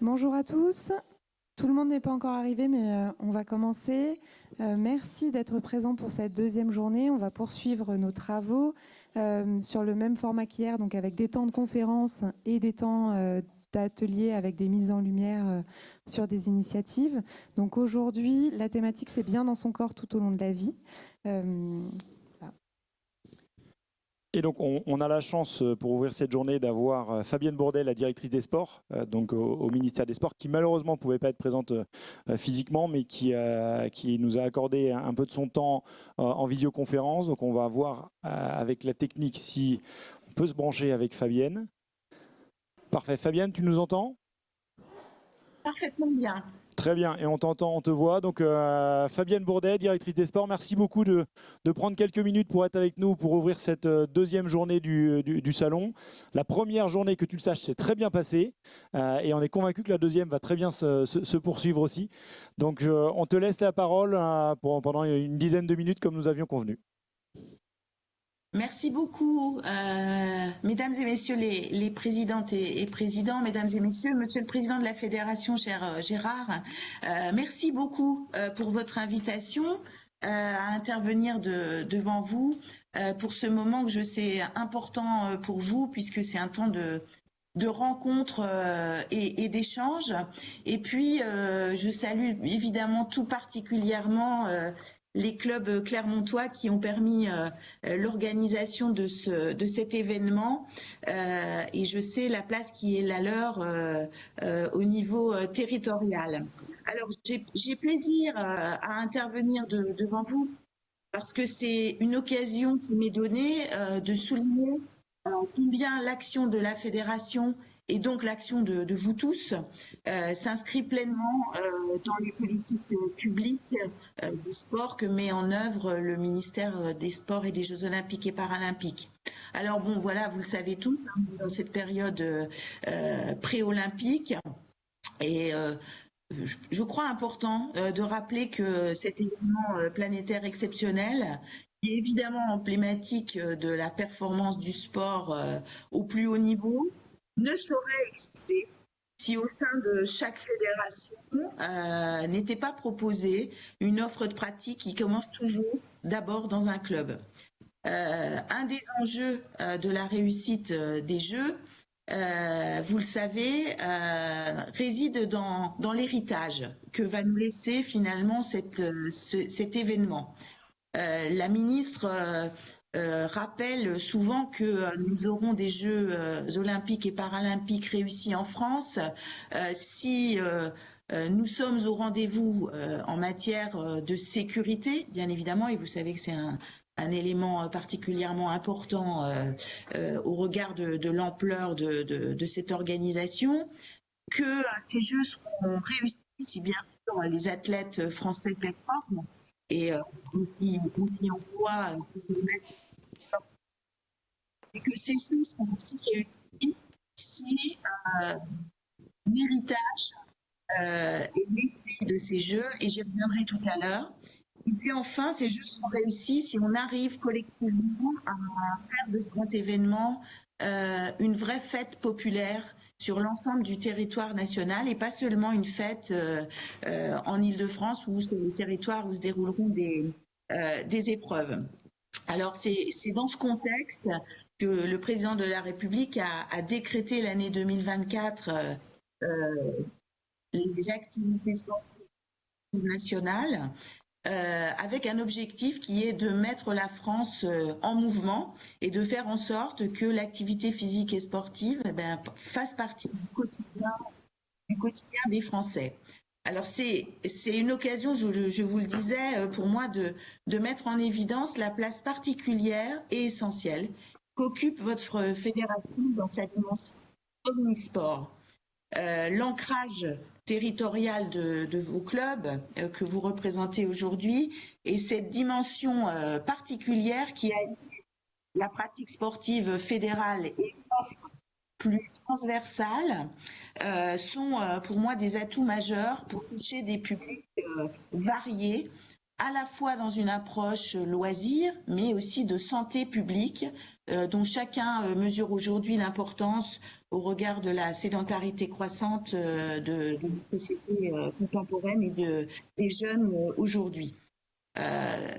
Bonjour à tous. Tout le monde n'est pas encore arrivé, mais on va commencer. Merci d'être présents pour cette deuxième journée. On va poursuivre nos travaux sur le même format qu'hier, donc avec des temps de conférence et des temps d'atelier avec des mises en lumière sur des initiatives. Donc aujourd'hui, la thématique, c'est bien dans son corps tout au long de la vie. Et donc, on a la chance, pour ouvrir cette journée, d'avoir Fabienne Bourdet, la directrice des sports, donc au ministère des Sports, qui malheureusement ne pouvait pas être présente physiquement, mais qui nous a accordé un peu de son temps en visioconférence. Donc, on va voir avec la technique si on peut se brancher avec Fabienne. Parfait. Fabienne, tu nous entends ? Parfaitement bien. Très bien, et on t'entend, on te voit. Donc Fabienne Bourdet, directrice des sports, merci beaucoup de prendre quelques minutes pour être avec nous, pour ouvrir cette deuxième journée du salon. La première journée, que tu le saches, s'est très bien passée, et on est convaincu que la deuxième va très bien se poursuivre aussi. Donc on te laisse la parole pendant une dizaine de minutes comme nous avions convenu. Merci beaucoup, mesdames et messieurs les présidentes et présidents, mesdames et messieurs, monsieur le président de la fédération, cher Gérard, merci beaucoup pour votre invitation à intervenir devant vous pour ce moment que je sais important pour vous, puisque c'est un temps de rencontres et d'échanges. Et puis, je salue évidemment tout particulièrement les clubs clermontois qui ont permis l'organisation de cet événement, et je sais la place qui est la leur au niveau territorial. Alors, j'ai plaisir à intervenir devant vous parce que c'est une occasion qui m'est donnée de souligner combien l'action de la fédération et donc l'action de vous tous s'inscrit pleinement dans les politiques publiques du sport que met en œuvre le ministère des Sports et des Jeux Olympiques et Paralympiques. Alors bon, voilà, vous le savez tous, hein, dans cette période pré-olympique, et je crois important de rappeler que cet événement planétaire exceptionnel, qui est évidemment emblématique de la performance du sport au plus haut niveau, ne saurait exister si au sein de chaque fédération n'était pas proposée une offre de pratique qui commence toujours d'abord dans un club. Un des enjeux de la réussite des Jeux, vous le savez, réside dans l'héritage que va nous laisser finalement cet événement. La ministre rappelle souvent que nous aurons des Jeux olympiques et paralympiques réussis en France si nous sommes au rendez-vous en matière de sécurité, bien évidemment, et vous savez que c'est un élément particulièrement important au regard de l'ampleur de cette organisation, que ces Jeux seront réussis si bien sûr les athlètes français performent, et on s'y emploie, et que ces Jeux seront aussi réussis si un héritage est né de ces Jeux, et j'y reviendrai tout à l'heure. Et puis enfin, ces Jeux seront réussis si on arrive collectivement à faire de ce grand événement une vraie fête populaire sur l'ensemble du territoire national, et pas seulement une fête en Île-de-France ou sur le territoire où se dérouleront des épreuves. Alors c'est dans ce contexte que le président de la République a décrété l'année 2024 les activités sportives nationales, avec un objectif qui est de mettre la France en mouvement et de faire en sorte que l'activité physique et sportive fasse partie du quotidien des Français. Alors c'est une occasion, je vous le disais, pour moi de mettre en évidence la place particulière et essentielle qu'occupe votre fédération dans sa dimension omnisport. L'ancrage territorial de vos clubs que vous représentez aujourd'hui, et cette dimension particulière qui a la pratique sportive fédérale et plus transversale sont pour moi des atouts majeurs pour toucher des publics variés à la fois dans une approche loisir, mais aussi de santé publique, dont chacun mesure aujourd'hui l'importance au regard de la sédentarité croissante de la société contemporaine et des jeunes aujourd'hui.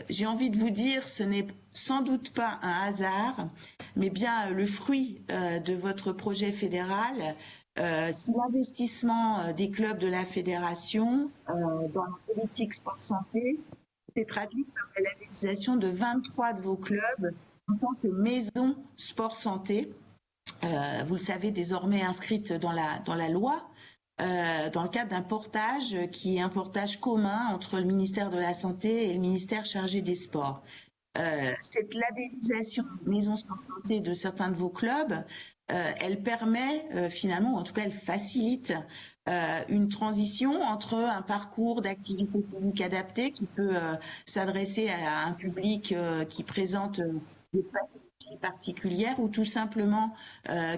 J'ai envie de vous dire, ce n'est sans doute pas un hasard, mais bien le fruit de votre projet fédéral. Si l'investissement des clubs de la fédération dans la politique sport-santé s'est traduit par la labellisation de 23 de vos clubs en tant que maison sport-santé, vous le savez, désormais inscrite dans la loi, dans le cadre d'un portage qui est un portage commun entre le ministère de la Santé et le ministère chargé des Sports. Cette labellisation maison sport-santé de certains de vos clubs, elle permet finalement, en tout cas elle facilite une transition entre un parcours d'activité physique adaptée qui peut s'adresser à un public qui présente des pathologies particulières ou tout simplement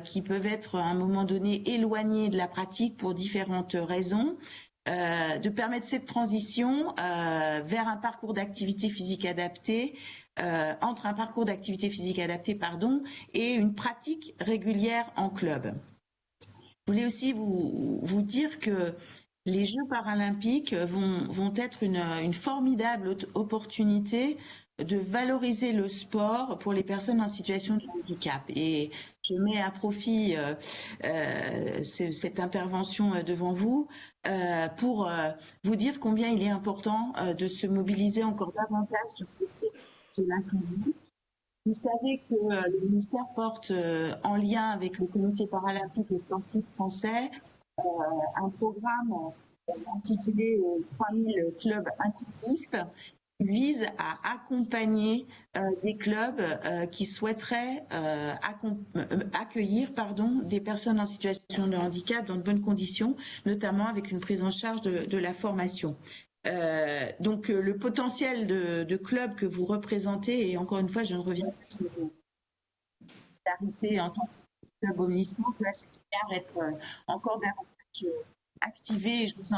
qui peuvent être à un moment donné éloignés de la pratique pour différentes raisons. De permettre cette transition vers un parcours d'activité physique adaptée, entre un parcours d'activité physique adaptée et une pratique régulière en club. Je voulais aussi vous dire que les Jeux paralympiques vont être une formidable opportunité de valoriser le sport pour les personnes en situation de handicap. Et je mets à profit cette intervention devant vous pour vous dire combien il est important de se mobiliser encore davantage sur le sujet de l'inclusion. Vous savez que le ministère porte, en lien avec le Comité paralympique et sportif français, un programme intitulé 3000 clubs inclusifs qui vise à accompagner des clubs qui souhaiteraient accueillir des personnes en situation de handicap dans de bonnes conditions, notamment avec une prise en charge de la formation. Donc le potentiel de club que vous représentez, et encore une fois je ne reviens pas sur l'arrêté en tant que club omniscient, là c'est être encore davantage activé, et je vous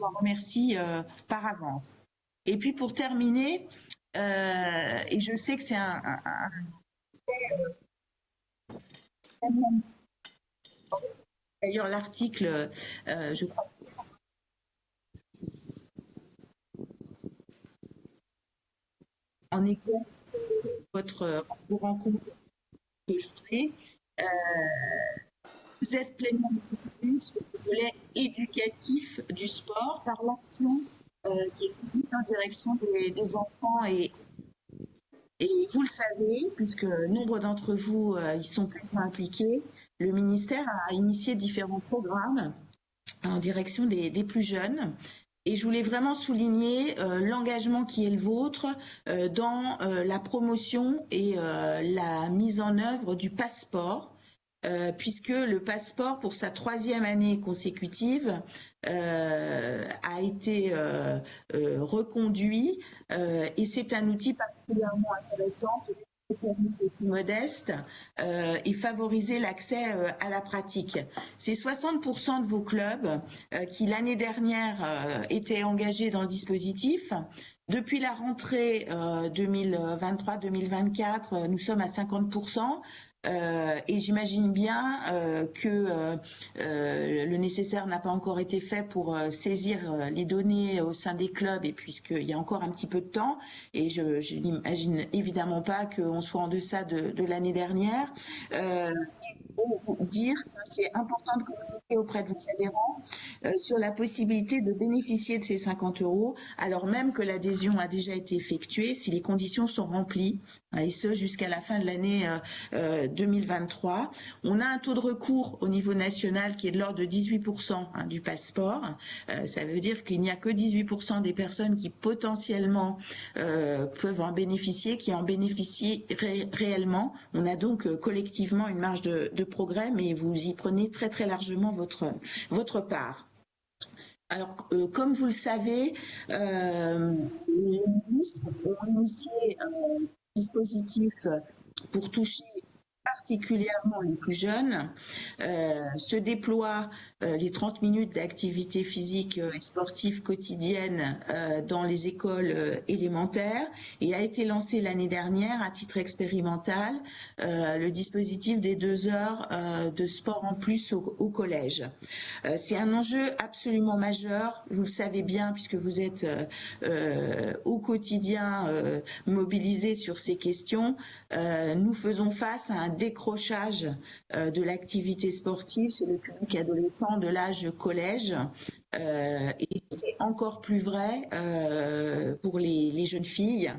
en remercie par avance. Et puis pour terminer, et je sais que c'est d'ailleurs l'article, je crois, en exergue votre rencontre aujourd'hui. Vous êtes pleinement mobilisé sur le volet éducatif du sport par l'action qui est conduite en direction des enfants et vous le savez, puisque nombre d'entre vous y sont pleinement impliqués, le ministère a initié différents programmes en direction des plus jeunes. Et je voulais vraiment souligner l'engagement qui est le vôtre dans la promotion et la mise en œuvre du passeport, puisque le passeport, pour sa 3e année consécutive, a été reconduit et c'est un outil particulièrement intéressant pour les plus modestes et favoriser l'accès à la pratique. C'est 60% de vos clubs qui l'année dernière étaient engagés dans le dispositif. Depuis la rentrée 2023-2024, nous sommes à 50%. Et j'imagine bien que le nécessaire n'a pas encore été fait pour saisir les données au sein des clubs, et puisqu'il y a encore un petit peu de temps, et je n'imagine évidemment pas qu'on soit en deçà de l'année dernière. Pour vous dire que c'est important de communiquer auprès de vos adhérents sur la possibilité de bénéficier de ces 50 €, alors même que l'adhésion a déjà été effectuée, si les conditions sont remplies, et ce jusqu'à la fin de l'année 2023. On a un taux de recours au niveau national qui est de l'ordre de 18% du passeport. Ça veut dire qu'il n'y a que 18% des personnes qui potentiellement peuvent en bénéficier, qui en bénéficient réellement. On a donc collectivement une marge de progrès, mais vous y prenez très très largement votre part. Alors, comme vous le savez, les ministres ont initié un dispositif pour toucher particulièrement les plus jeunes, se déploient les 30 minutes d'activité physique et sportive quotidienne dans les écoles élémentaires et a été lancé l'année dernière à titre expérimental le dispositif des 2 heures de sport en plus au collège. C'est un enjeu absolument majeur, vous le savez bien puisque vous êtes au quotidien mobilisés sur ces questions. Nous faisons face à un décrochage de l'activité sportive chez le public adolescent de l'âge collège. Et c'est encore plus vrai pour les jeunes filles.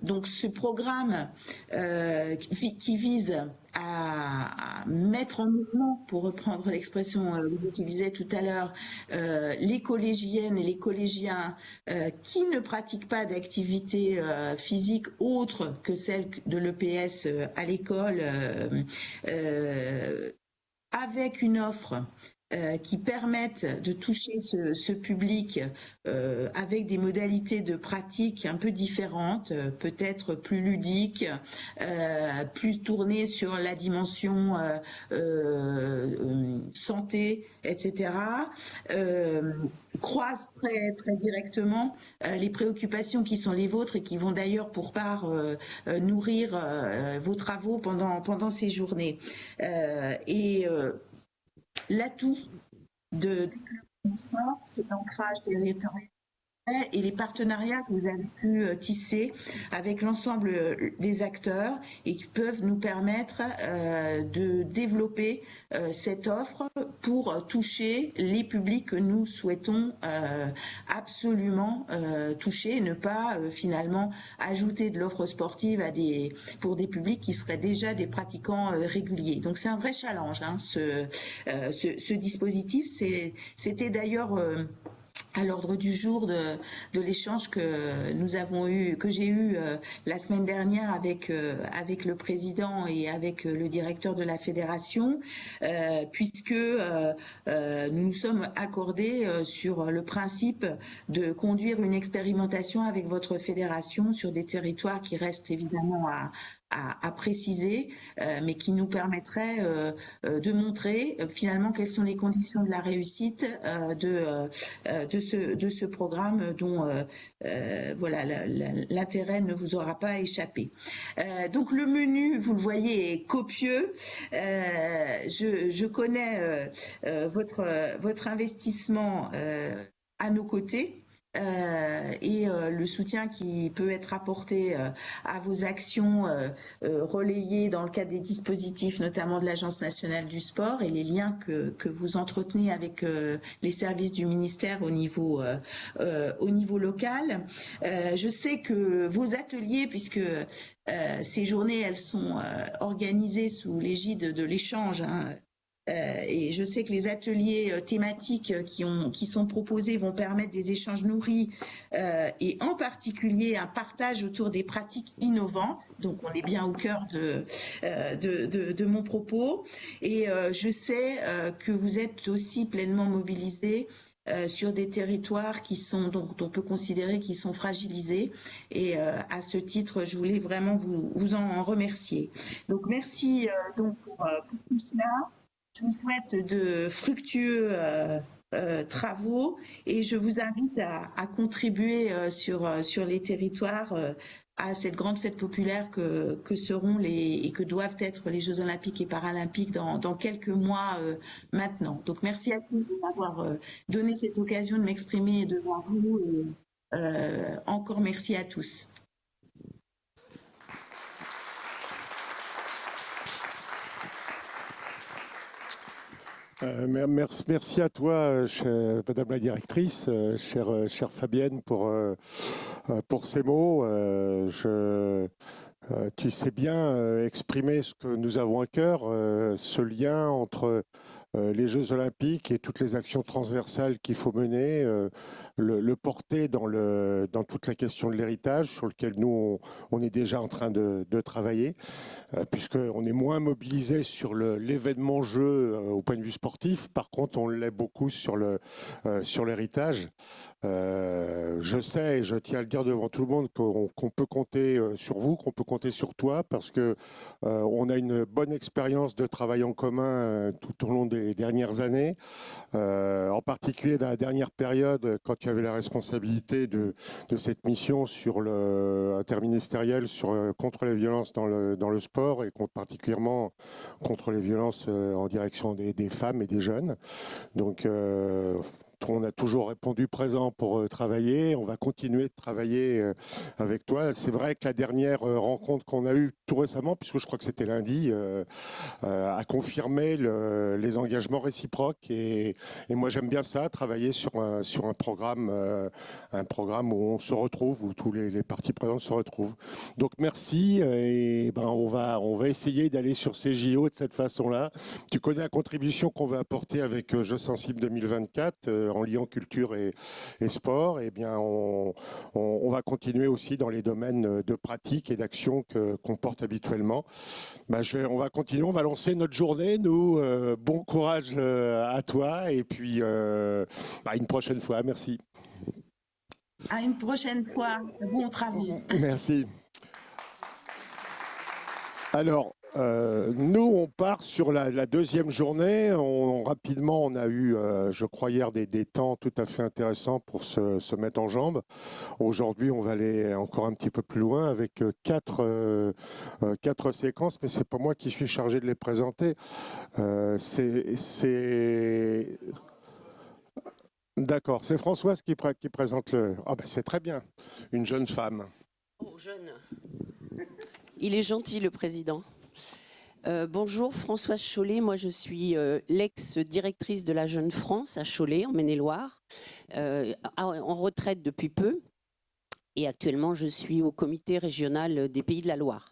Donc ce programme qui vise à mettre en mouvement, pour reprendre l'expression que vous utilisiez tout à l'heure, les collégiennes et les collégiens qui ne pratiquent pas d'activité physique autre que celle de l'EPS à l'école, avec une offre qui permettent de toucher ce public avec des modalités de pratique un peu différentes, peut-être plus ludiques, plus tournées sur la dimension santé, etc., croisent très, très directement les préoccupations qui sont les vôtres et qui vont d'ailleurs pour part nourrir vos travaux pendant ces journées. L'atout de sport, c'est l'ancrage territorial et les partenariats que vous avez pu tisser avec l'ensemble des acteurs et qui peuvent nous permettre de développer cette offre pour toucher les publics que nous souhaitons absolument toucher et ne pas finalement ajouter de l'offre sportive pour des publics qui seraient déjà des pratiquants réguliers. Donc c'est un vrai challenge, hein, ce dispositif. C'était d'ailleurs à l'ordre du jour de l'échange que j'ai eu la semaine dernière avec le président et avec le directeur de la fédération, puisque nous nous sommes accordés sur le principe de conduire une expérimentation avec votre fédération sur des territoires qui restent évidemment à préciser, mais qui nous permettrait de montrer finalement quelles sont les conditions de la réussite de ce programme dont voilà, l'intérêt ne vous aura pas échappé. Donc le menu, vous le voyez, est copieux. Je connais votre investissement à nos côtés. Et le soutien qui peut être apporté à vos actions relayées dans le cadre des dispositifs, notamment de l'Agence nationale du sport, et les liens que vous entretenez avec les services du ministère au niveau local. Je sais que vos ateliers, puisque ces journées, elles sont organisées sous l'égide de l'échange, hein, et je sais que les ateliers thématiques qui sont proposés vont permettre des échanges nourris et en particulier un partage autour des pratiques innovantes. Donc on est bien au cœur de mon propos. Et je sais que vous êtes aussi pleinement mobilisés sur des territoires qui sont donc on peut considérer qu'ils sont fragilisés, et à ce titre je voulais vraiment vous en remercier. Donc merci donc pour tout cela. Je vous souhaite de fructueux travaux et je vous invite à contribuer sur les territoires à cette grande fête populaire que seront et que doivent être les Jeux Olympiques et Paralympiques dans quelques mois maintenant. Donc merci à tous de m'avoir donné cette occasion de m'exprimer devant vous et encore merci à tous. Merci à toi, Madame la directrice, chère Fabienne, pour ces mots. Tu sais bien exprimer ce que nous avons à cœur, ce lien entre les Jeux Olympiques et toutes les actions transversales qu'il faut mener, le porter dans toute la question de l'héritage sur lequel nous, on est déjà en train de travailler, puisqu'on est moins mobilisé sur l'événement jeu au point de vue sportif. Par contre, on l'est beaucoup sur l'héritage. Je sais et je tiens à le dire devant tout le monde qu'on peut compter sur vous, qu'on peut compter sur toi, parce que on a une bonne expérience de travail en commun tout au long des dernières années, en particulier dans la dernière période quand tu avais la responsabilité de cette mission interministérielle contre les violences dans le sport et particulièrement contre les violences en direction des femmes et des jeunes. Donc on a toujours répondu présent pour travailler. On va continuer de travailler avec toi. C'est vrai que la dernière rencontre qu'on a eue tout récemment, puisque je crois que c'était lundi, a confirmé les engagements réciproques. Et moi, j'aime bien ça, travailler sur un programme où on se retrouve, où tous les parties présentes se retrouvent. Donc merci. Et on va essayer d'aller sur ces JO de cette façon-là. Tu connais la contribution qu'on va apporter avec Jeux Sensibles 2024. En liant culture et sport, eh bien, on va continuer aussi dans les domaines de pratique et d'action qu'on porte habituellement. On va continuer, on va lancer notre journée. Nous, bon courage à toi et puis une prochaine fois. Merci. À une prochaine fois. Bon travail. Merci. Alors, nous, on part sur la deuxième journée. Rapidement, on a eu, je crois hier, des temps tout à fait intéressants pour se mettre en jambes. Aujourd'hui, on va aller encore un petit peu plus loin avec quatre séquences, mais c'est pas moi qui suis chargé de les présenter. D'accord, c'est Françoise qui présente c'est très bien, une jeune femme. Oh, jeune. Il est gentil, le président. Bonjour, Françoise Chollet. Moi, je suis l'ex-directrice de la Jeune France à Cholet, en Maine-et-Loire, en retraite depuis peu. Et actuellement, je suis au comité régional des Pays de la Loire.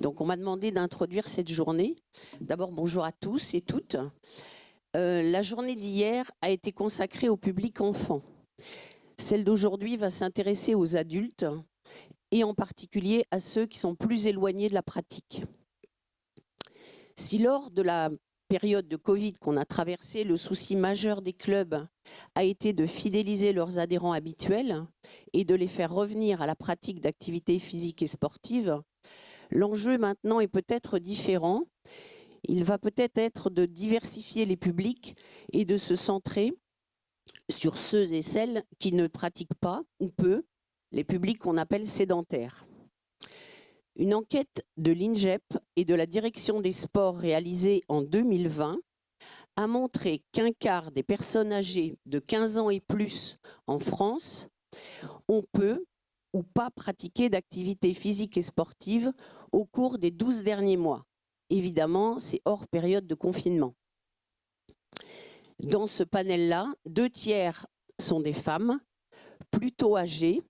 Donc, on m'a demandé d'introduire cette journée. D'abord, bonjour à tous et toutes. La journée d'hier a été consacrée au public enfant. Celle d'aujourd'hui va s'intéresser aux adultes et en particulier à ceux qui sont plus éloignés de la pratique. Si lors de la période de Covid qu'on a traversée, le souci majeur des clubs a été de fidéliser leurs adhérents habituels et de les faire revenir à la pratique d'activités physiques et sportives, l'enjeu maintenant est peut-être différent. Il va peut-être être de diversifier les publics et de se centrer sur ceux et celles qui ne pratiquent pas ou peu, les publics qu'on appelle sédentaires. Une enquête de l'INGEP et de la Direction des sports réalisée en 2020 a montré qu'un quart des personnes âgées de 15 ans et plus en France ont peu ou pas pratiqué d'activités physiques et sportives au cours des 12 derniers mois. Évidemment, c'est hors période de confinement. Dans ce panel-là, 2/3 sont des femmes, plutôt âgées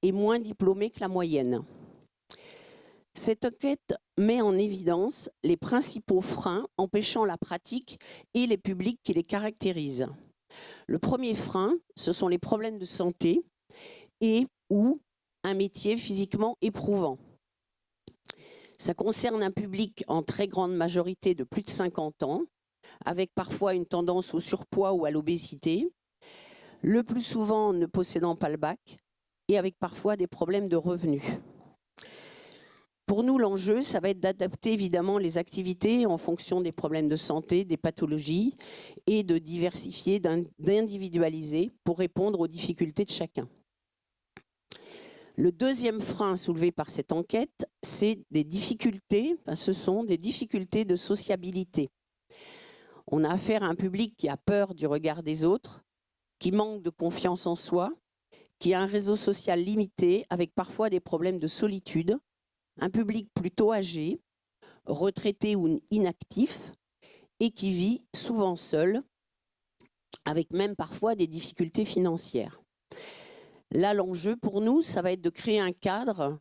et moins diplômées que la moyenne. Cette enquête met en évidence les principaux freins empêchant la pratique et les publics qui les caractérisent. Le premier frein, ce sont les problèmes de santé et ou un métier physiquement éprouvant. Ça concerne un public en très grande majorité de plus de 50 ans, avec parfois une tendance au surpoids ou à l'obésité, le plus souvent ne possédant pas le bac et avec parfois des problèmes de revenus. Pour nous, l'enjeu, ça va être d'adapter évidemment les activités en fonction des problèmes de santé, des pathologies et de diversifier, d'individualiser pour répondre aux difficultés de chacun. Le deuxième frein soulevé par cette enquête, c'est des difficultés, ce sont des difficultés de sociabilité. On a affaire à un public qui a peur du regard des autres, qui manque de confiance en soi, qui a un réseau social limité avec parfois des problèmes de solitude, un public plutôt âgé, retraité ou inactif et qui vit souvent seul, avec même parfois des difficultés financières. Là, l'enjeu pour nous, ça va être de créer un cadre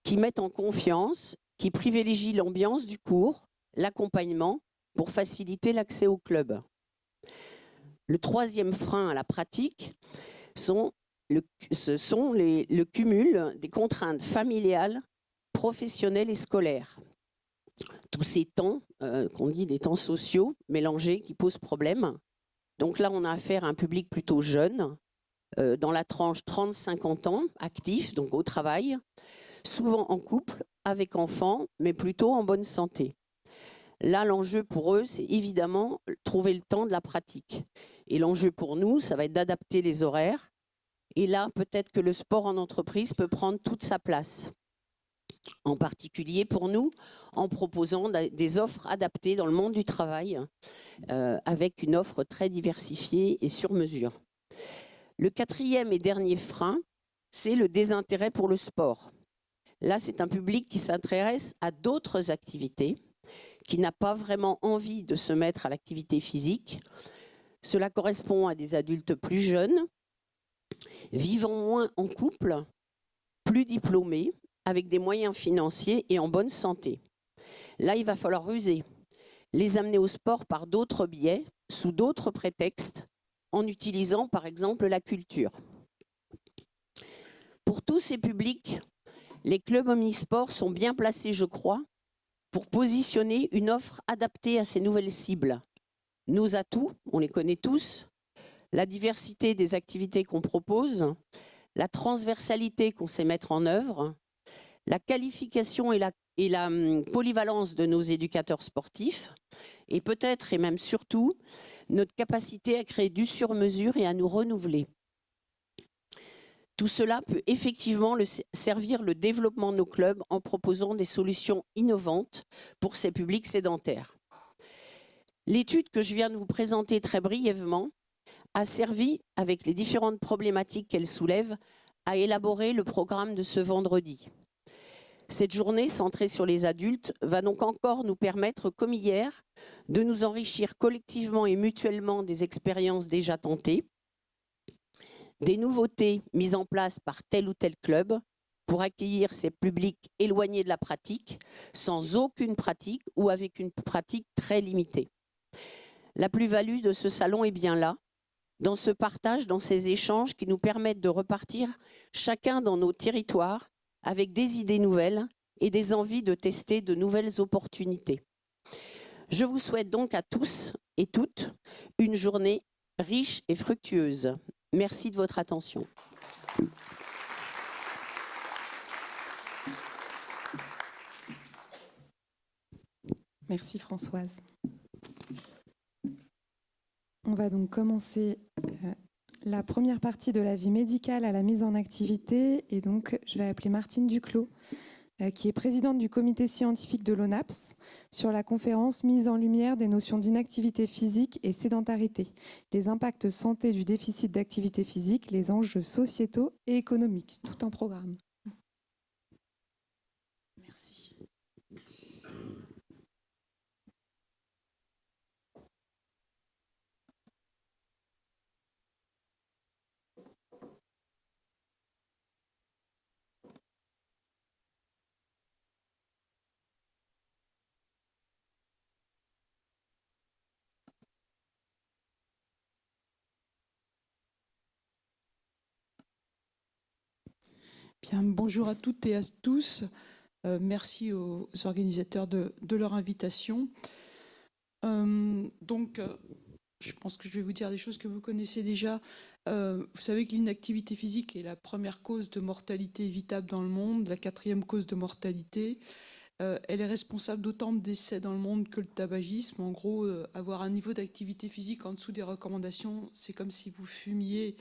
qui mette en confiance, qui privilégie l'ambiance du cours, l'accompagnement pour faciliter l'accès au club. Le troisième frein à la pratique, ce sont le cumul des contraintes familiales, professionnelles et scolaires. Tous ces temps, qu'on dit des temps sociaux mélangés qui posent problème. Donc là, on a affaire à un public plutôt jeune, dans la tranche 30-50 ans, actif, donc au travail, souvent en couple, avec enfants, mais plutôt en bonne santé. Là, l'enjeu pour eux, c'est évidemment trouver le temps de la pratique. Et l'enjeu pour nous, ça va être d'adapter les horaires. Et là, peut-être que le sport en entreprise peut prendre toute sa place. En particulier pour nous, en proposant des offres adaptées dans le monde du travail, avec une offre très diversifiée et sur mesure. Le quatrième et dernier frein, c'est le désintérêt pour le sport. Là, c'est un public qui s'intéresse à d'autres activités, qui n'a pas vraiment envie de se mettre à l'activité physique. Cela correspond à des adultes plus jeunes, vivant moins en couple, plus diplômés, avec des moyens financiers et en bonne santé. Là, il va falloir ruser, les amener au sport par d'autres biais, sous d'autres prétextes, en utilisant par exemple la culture. Pour tous ces publics, les clubs omnisports sont bien placés, je crois, pour positionner une offre adaptée à ces nouvelles cibles. Nos atouts, on les connaît tous, la diversité des activités qu'on propose, la transversalité qu'on sait mettre en œuvre, la qualification et la polyvalence de nos éducateurs sportifs, et peut-être et même surtout, notre capacité à créer du sur-mesure et à nous renouveler. Tout cela peut effectivement servir le développement de nos clubs en proposant des solutions innovantes pour ces publics sédentaires. L'étude que je viens de vous présenter très brièvement a servi, avec les différentes problématiques qu'elle soulève, à élaborer le programme de ce vendredi. Cette journée centrée sur les adultes va donc encore nous permettre, comme hier, de nous enrichir collectivement et mutuellement des expériences déjà tentées, des nouveautés mises en place par tel ou tel club pour accueillir ces publics éloignés de la pratique, sans aucune pratique ou avec une pratique très limitée. La plus-value de ce salon est bien là, dans ce partage, dans ces échanges qui nous permettent de repartir chacun dans nos territoires avec des idées nouvelles et des envies de tester de nouvelles opportunités. Je vous souhaite donc à tous et toutes une journée riche et fructueuse. Merci de votre attention. Merci Françoise. On va donc commencer la première partie de la vie médicale à la mise en activité. Et donc, je vais appeler Martine Duclos, qui est présidente du comité scientifique de l'ONAPS, sur la conférence Mise en lumière des notions d'inactivité physique et sédentarité, les impacts santé du déficit d'activité physique, les enjeux sociétaux et économiques. Tout un programme. Merci. Bien, bonjour à toutes et à tous. Merci aux organisateurs de leur invitation. Je pense que je vais vous dire des choses que vous connaissez déjà. Vous savez que l'inactivité physique est la première cause de mortalité évitable dans le monde, la 4e cause de mortalité. Elle est responsable d'autant de décès dans le monde que le tabagisme. En gros, avoir un niveau d'activité physique en dessous des recommandations, c'est comme si vous fumiez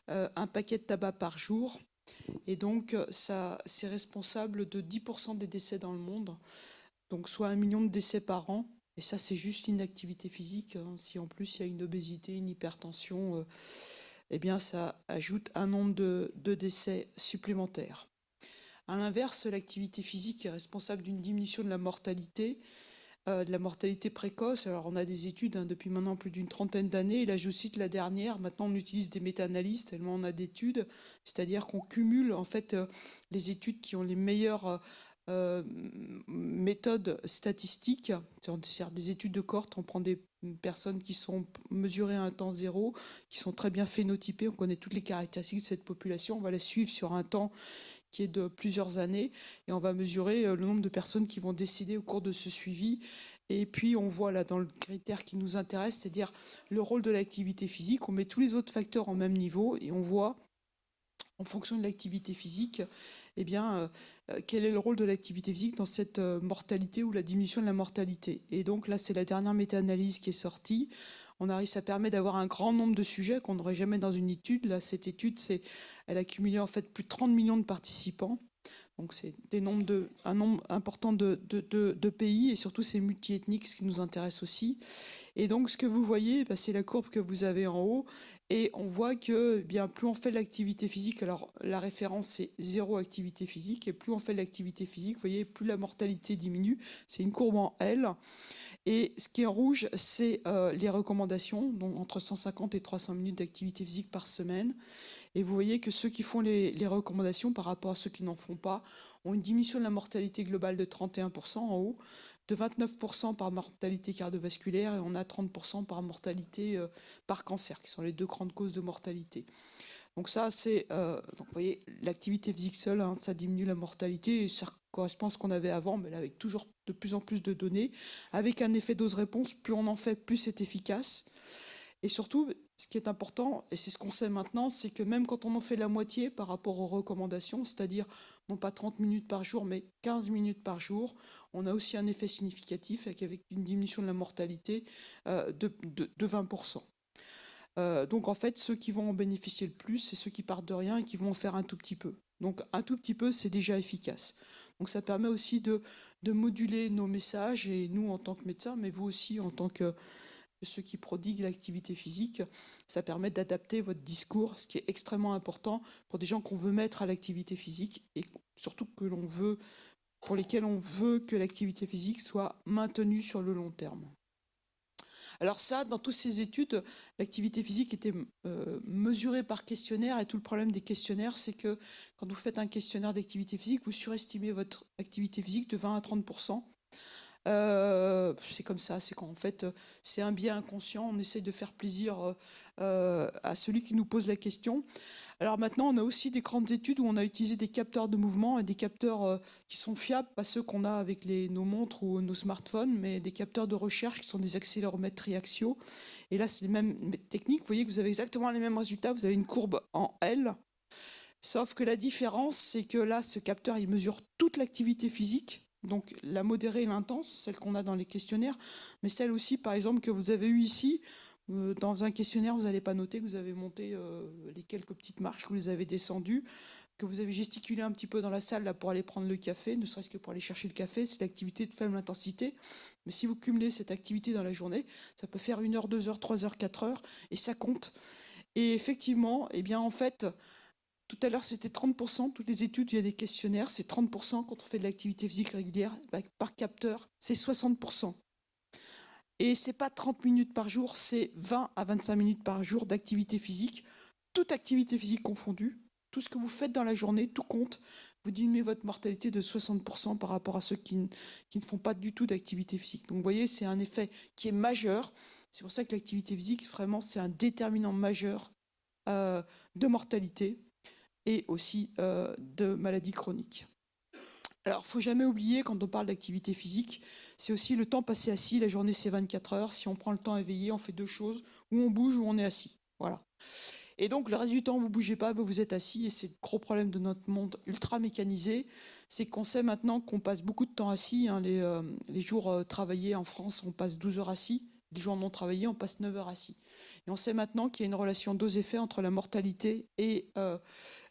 un paquet de tabac par jour. Et donc, c'est responsable de 10% des décès dans le monde, donc soit 1 million de décès par an. Et ça, c'est juste l'inactivité physique. Si en plus il y a une obésité, une hypertension, eh bien, ça ajoute un nombre de décès supplémentaires. À l'inverse, l'activité physique est responsable d'une diminution de la mortalité précoce. Alors, on a des études depuis maintenant plus d'une trentaine d'années. Et là, je cite la dernière. Maintenant, on utilise des méta-analyses tellement on a d'études. C'est-à-dire qu'on cumule, en fait, les études qui ont les meilleures méthode statistique, c'est-à-dire des études de cohorte. On prend des personnes qui sont mesurées à un temps zéro, qui sont très bien phénotypées, on connaît toutes les caractéristiques de cette population, on va la suivre sur un temps qui est de plusieurs années, et on va mesurer le nombre de personnes qui vont décéder au cours de ce suivi. Et puis on voit là dans le critère qui nous intéresse, c'est-à-dire le rôle de l'activité physique, on met tous les autres facteurs au même niveau, et on voit, en fonction de l'activité physique, eh bien, quel est le rôle de l'activité physique dans cette mortalité ou la diminution de la mortalité. Et donc là, c'est la dernière méta-analyse qui est sortie. Ça permet d'avoir un grand nombre de sujets qu'on n'aurait jamais dans une étude. Là, cette étude, elle a cumulé en fait plus de 30 millions de participants. Donc c'est un nombre important de pays, et surtout c'est multiethnique, ce qui nous intéresse aussi. Et donc ce que vous voyez, c'est la courbe que vous avez en haut, et on voit que bien plus on fait de l'activité physique, alors la référence c'est 0 activité physique, et plus on fait de l'activité physique, vous voyez, plus la mortalité diminue. C'est une courbe en L. Et ce qui est en rouge, c'est les recommandations, donc entre 150 et 300 minutes d'activité physique par semaine. Et vous voyez que ceux qui font les recommandations par rapport à ceux qui n'en font pas ont une diminution de la mortalité globale de 31% en haut, de 29% par mortalité cardiovasculaire, et on a 30% par mortalité par cancer, qui sont les deux grandes causes de mortalité. Donc ça, vous voyez, l'activité physique seule, ça diminue la mortalité, et ça correspond à ce qu'on avait avant, mais là, avec toujours de plus en plus de données, avec un effet dose-réponse, plus on en fait, plus c'est efficace. Et surtout, ce qui est important, et c'est ce qu'on sait maintenant, c'est que même quand on en fait la moitié par rapport aux recommandations, c'est-à-dire non pas 30 minutes par jour, mais 15 minutes par jour, on a aussi un effet significatif avec une diminution de la mortalité de 20%. Donc en fait, ceux qui vont en bénéficier le plus, c'est ceux qui partent de rien et qui vont en faire un tout petit peu. Donc un tout petit peu, c'est déjà efficace. Donc ça permet aussi de moduler nos messages, et nous en tant que médecins, mais vous aussi en tant que ceux qui prodiguent l'activité physique, ça permet d'adapter votre discours, ce qui est extrêmement important pour des gens qu'on veut mettre à l'activité physique, et surtout pour lesquels on veut que l'activité physique soit maintenue sur le long terme. Alors ça, dans toutes ces études, l'activité physique était mesurée par questionnaire, et tout le problème des questionnaires, c'est que quand vous faites un questionnaire d'activité physique, vous surestimez votre activité physique de 20 à 30%. C'est comme ça, c'est qu'en fait, c'est un biais inconscient, on essaie de faire plaisir à celui qui nous pose la question. Alors maintenant, on a aussi des grandes études où on a utilisé des capteurs de mouvement, et des capteurs qui sont fiables, pas ceux qu'on a avec nos montres ou nos smartphones, mais des capteurs de recherche qui sont des accéléromètres triaxiaux. Et là, c'est les mêmes techniques. Vous voyez que vous avez exactement les mêmes résultats. Vous avez une courbe en L, sauf que la différence, c'est que là, ce capteur, il mesure toute l'activité physique, donc la modérée et l'intense, celle qu'on a dans les questionnaires, mais celle aussi, par exemple, que vous avez eue ici. Dans un questionnaire, vous n'allez pas noter que vous avez monté les quelques petites marches, que vous les avez descendues, que vous avez gesticulé un petit peu dans la salle là, pour aller prendre le café, ne serait-ce que pour aller chercher le café. C'est l'activité de faible intensité. Mais si vous cumulez cette activité dans la journée, ça peut faire 1 heure, 2 heures, 3 heures, 4 heures, et ça compte. Et effectivement, eh bien, en fait, tout à l'heure, c'était 30%. Toutes les études, il y a des questionnaires, c'est 30% quand on fait de l'activité physique régulière. Par capteur, c'est 60%. Et c'est pas 30 minutes par jour, c'est 20 à 25 minutes par jour d'activité physique, toute activité physique confondue. Tout ce que vous faites dans la journée, tout compte. Vous diminuez votre mortalité de 60% par rapport à ceux qui ne font pas du tout d'activité physique. Donc vous voyez, c'est un effet qui est majeur. C'est pour ça que l'activité physique, vraiment, c'est un déterminant majeur de mortalité et aussi de maladies chroniques. Alors, il ne faut jamais oublier, quand on parle d'activité physique, c'est aussi le temps passé assis. La journée, c'est 24 heures. Si on prend le temps éveillé, on fait deux choses. Ou on bouge ou on est assis. Voilà. Et donc, le reste du temps, vous ne bougez pas, vous êtes assis. Et c'est le gros problème de notre monde ultra mécanisé. C'est qu'on sait maintenant qu'on passe beaucoup de temps assis. Les jours travaillés en France, on passe 12 heures assis. Les jours non travaillés, on passe 9 heures assis. Et on sait maintenant qu'il y a une relation dose-effet entre la mortalité et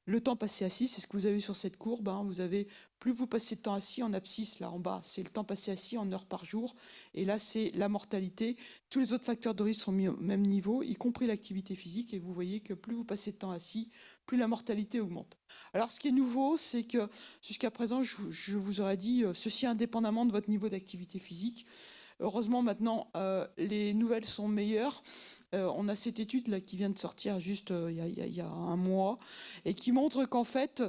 le temps passé assis. C'est ce que vous avez sur cette courbe. Vous avez, plus vous passez de temps assis, en abscisse, là en bas, c'est le temps passé assis en heures par jour. Et là, c'est la mortalité. Tous les autres facteurs de risque sont mis au même niveau, y compris l'activité physique. Et vous voyez que plus vous passez de temps assis, plus la mortalité augmente. Alors, ce qui est nouveau, c'est que jusqu'à présent, je vous aurais dit ceci indépendamment de votre niveau d'activité physique. Heureusement, maintenant, les nouvelles sont meilleures. On a cette étude là qui vient de sortir juste il y a un mois et qui montre qu'en fait,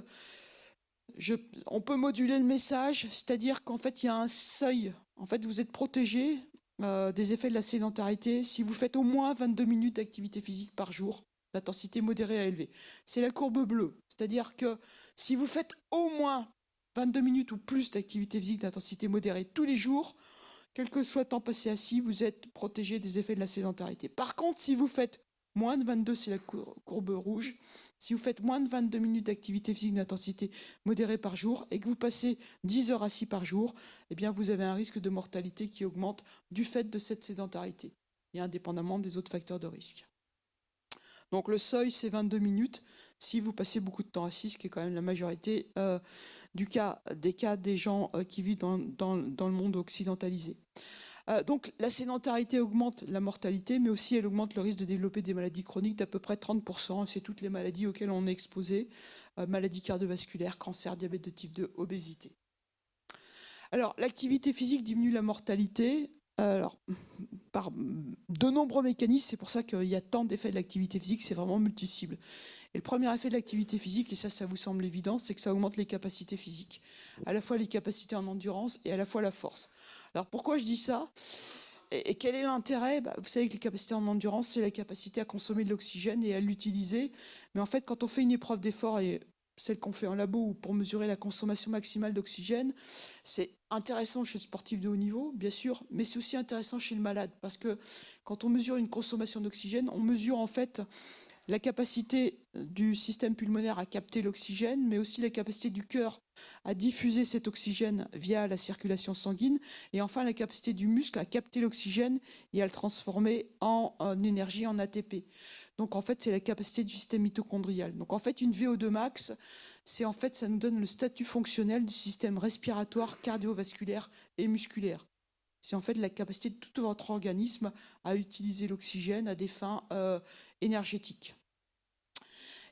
on peut moduler le message, c'est-à-dire qu'en fait, il y a un seuil. En fait, vous êtes protégé des effets de la sédentarité si vous faites au moins 22 minutes d'activité physique par jour, d'intensité modérée à élevée. C'est la courbe bleue, c'est-à-dire que si vous faites au moins 22 minutes ou plus d'activité physique d'intensité modérée tous les jours, quel que soit le temps passé assis, vous êtes protégé des effets de la sédentarité. Par contre, si vous faites moins de 22, c'est la courbe rouge, si vous faites moins de 22 minutes d'activité physique d'intensité modérée par jour et que vous passez 10 heures assis par jour, eh bien vous avez un risque de mortalité qui augmente du fait de cette sédentarité, et indépendamment des autres facteurs de risque. Donc le seuil, c'est 22 minutes si vous passez beaucoup de temps assis, ce qui est quand même la majorité des cas des gens qui vivent dans le monde occidentalisé. Donc la sédentarité augmente la mortalité, mais aussi elle augmente le risque de développer des maladies chroniques d'à peu près 30%. C'est toutes les maladies auxquelles on est exposé, maladies cardiovasculaires, cancer, diabète de type 2, obésité. Alors l'activité physique diminue la mortalité. Alors, par de nombreux mécanismes, c'est pour ça qu'il y a tant d'effets de l'activité physique, c'est vraiment multi-cible. Et le premier effet de l'activité physique, et ça vous semble évident, c'est que ça augmente les capacités physiques, à la fois les capacités en endurance et à la fois la force. Alors pourquoi je dis ça ? Et quel est l'intérêt ? Vous savez que les capacités en endurance, c'est la capacité à consommer de l'oxygène et à l'utiliser. Mais en fait, quand on fait une épreuve d'effort, et celle qu'on fait en labo ou pour mesurer la consommation maximale d'oxygène, c'est intéressant chez le sportif de haut niveau, bien sûr, mais c'est aussi intéressant chez le malade, parce que quand on mesure une consommation d'oxygène, on mesure en fait la capacité du système pulmonaire à capter l'oxygène, mais aussi la capacité du cœur à diffuser cet oxygène via la circulation sanguine, et enfin la capacité du muscle à capter l'oxygène et à le transformer en énergie, en ATP. Donc en fait, c'est la capacité du système mitochondrial. Donc en fait, une VO2 max, ça nous donne le statut fonctionnel du système respiratoire, cardiovasculaire et musculaire. C'est en fait la capacité de tout votre organisme à utiliser l'oxygène à des fins énergétiques.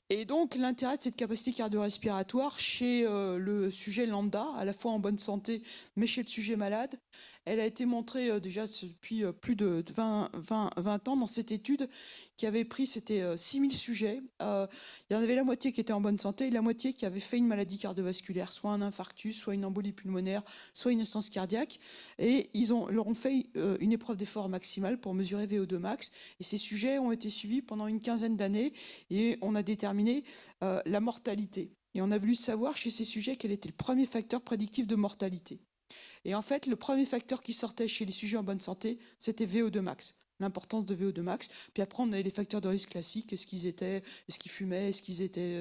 Et donc l'intérêt de cette capacité cardio-respiratoire chez le sujet lambda, à la fois en bonne santé, mais chez le sujet malade, elle a été montrée déjà depuis plus de 20 ans dans cette étude qui avait pris, c'était 6000 sujets. Il y en avait la moitié qui était en bonne santé et la moitié qui avait fait une maladie cardiovasculaire, soit un infarctus, soit une embolie pulmonaire, soit une insuffisance cardiaque. Et leur ont fait une épreuve d'effort maximale pour mesurer VO2 max. Et ces sujets ont été suivis pendant une quinzaine d'années et on a déterminé la mortalité. Et on a voulu savoir chez ces sujets quel était le premier facteur prédictif de mortalité. Et en fait, le premier facteur qui sortait chez les sujets en bonne santé, c'était VO2 max, l'importance de VO2 max. Puis après, on avait les facteurs de risque classiques, est-ce qu'ils fumaient, est-ce qu'ils étaient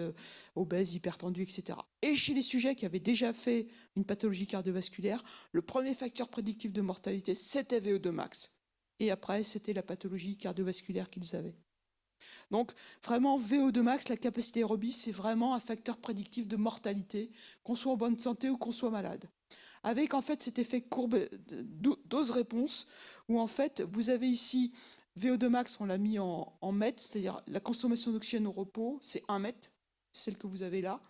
obèses, hypertendus, etc. Et chez les sujets qui avaient déjà fait une pathologie cardiovasculaire, le premier facteur prédictif de mortalité, c'était VO2 max. Et après, c'était la pathologie cardiovasculaire qu'ils avaient. Donc vraiment, VO2 max, la capacité aérobie, c'est vraiment un facteur prédictif de mortalité, qu'on soit en bonne santé ou qu'on soit malade. Avec en fait cet effet courbe dose-réponse, où en fait vous avez ici VO2 max, on l'a mis en mètres, c'est-à-dire la consommation d'oxygène au repos, c'est 1 mètre, celle que vous avez là.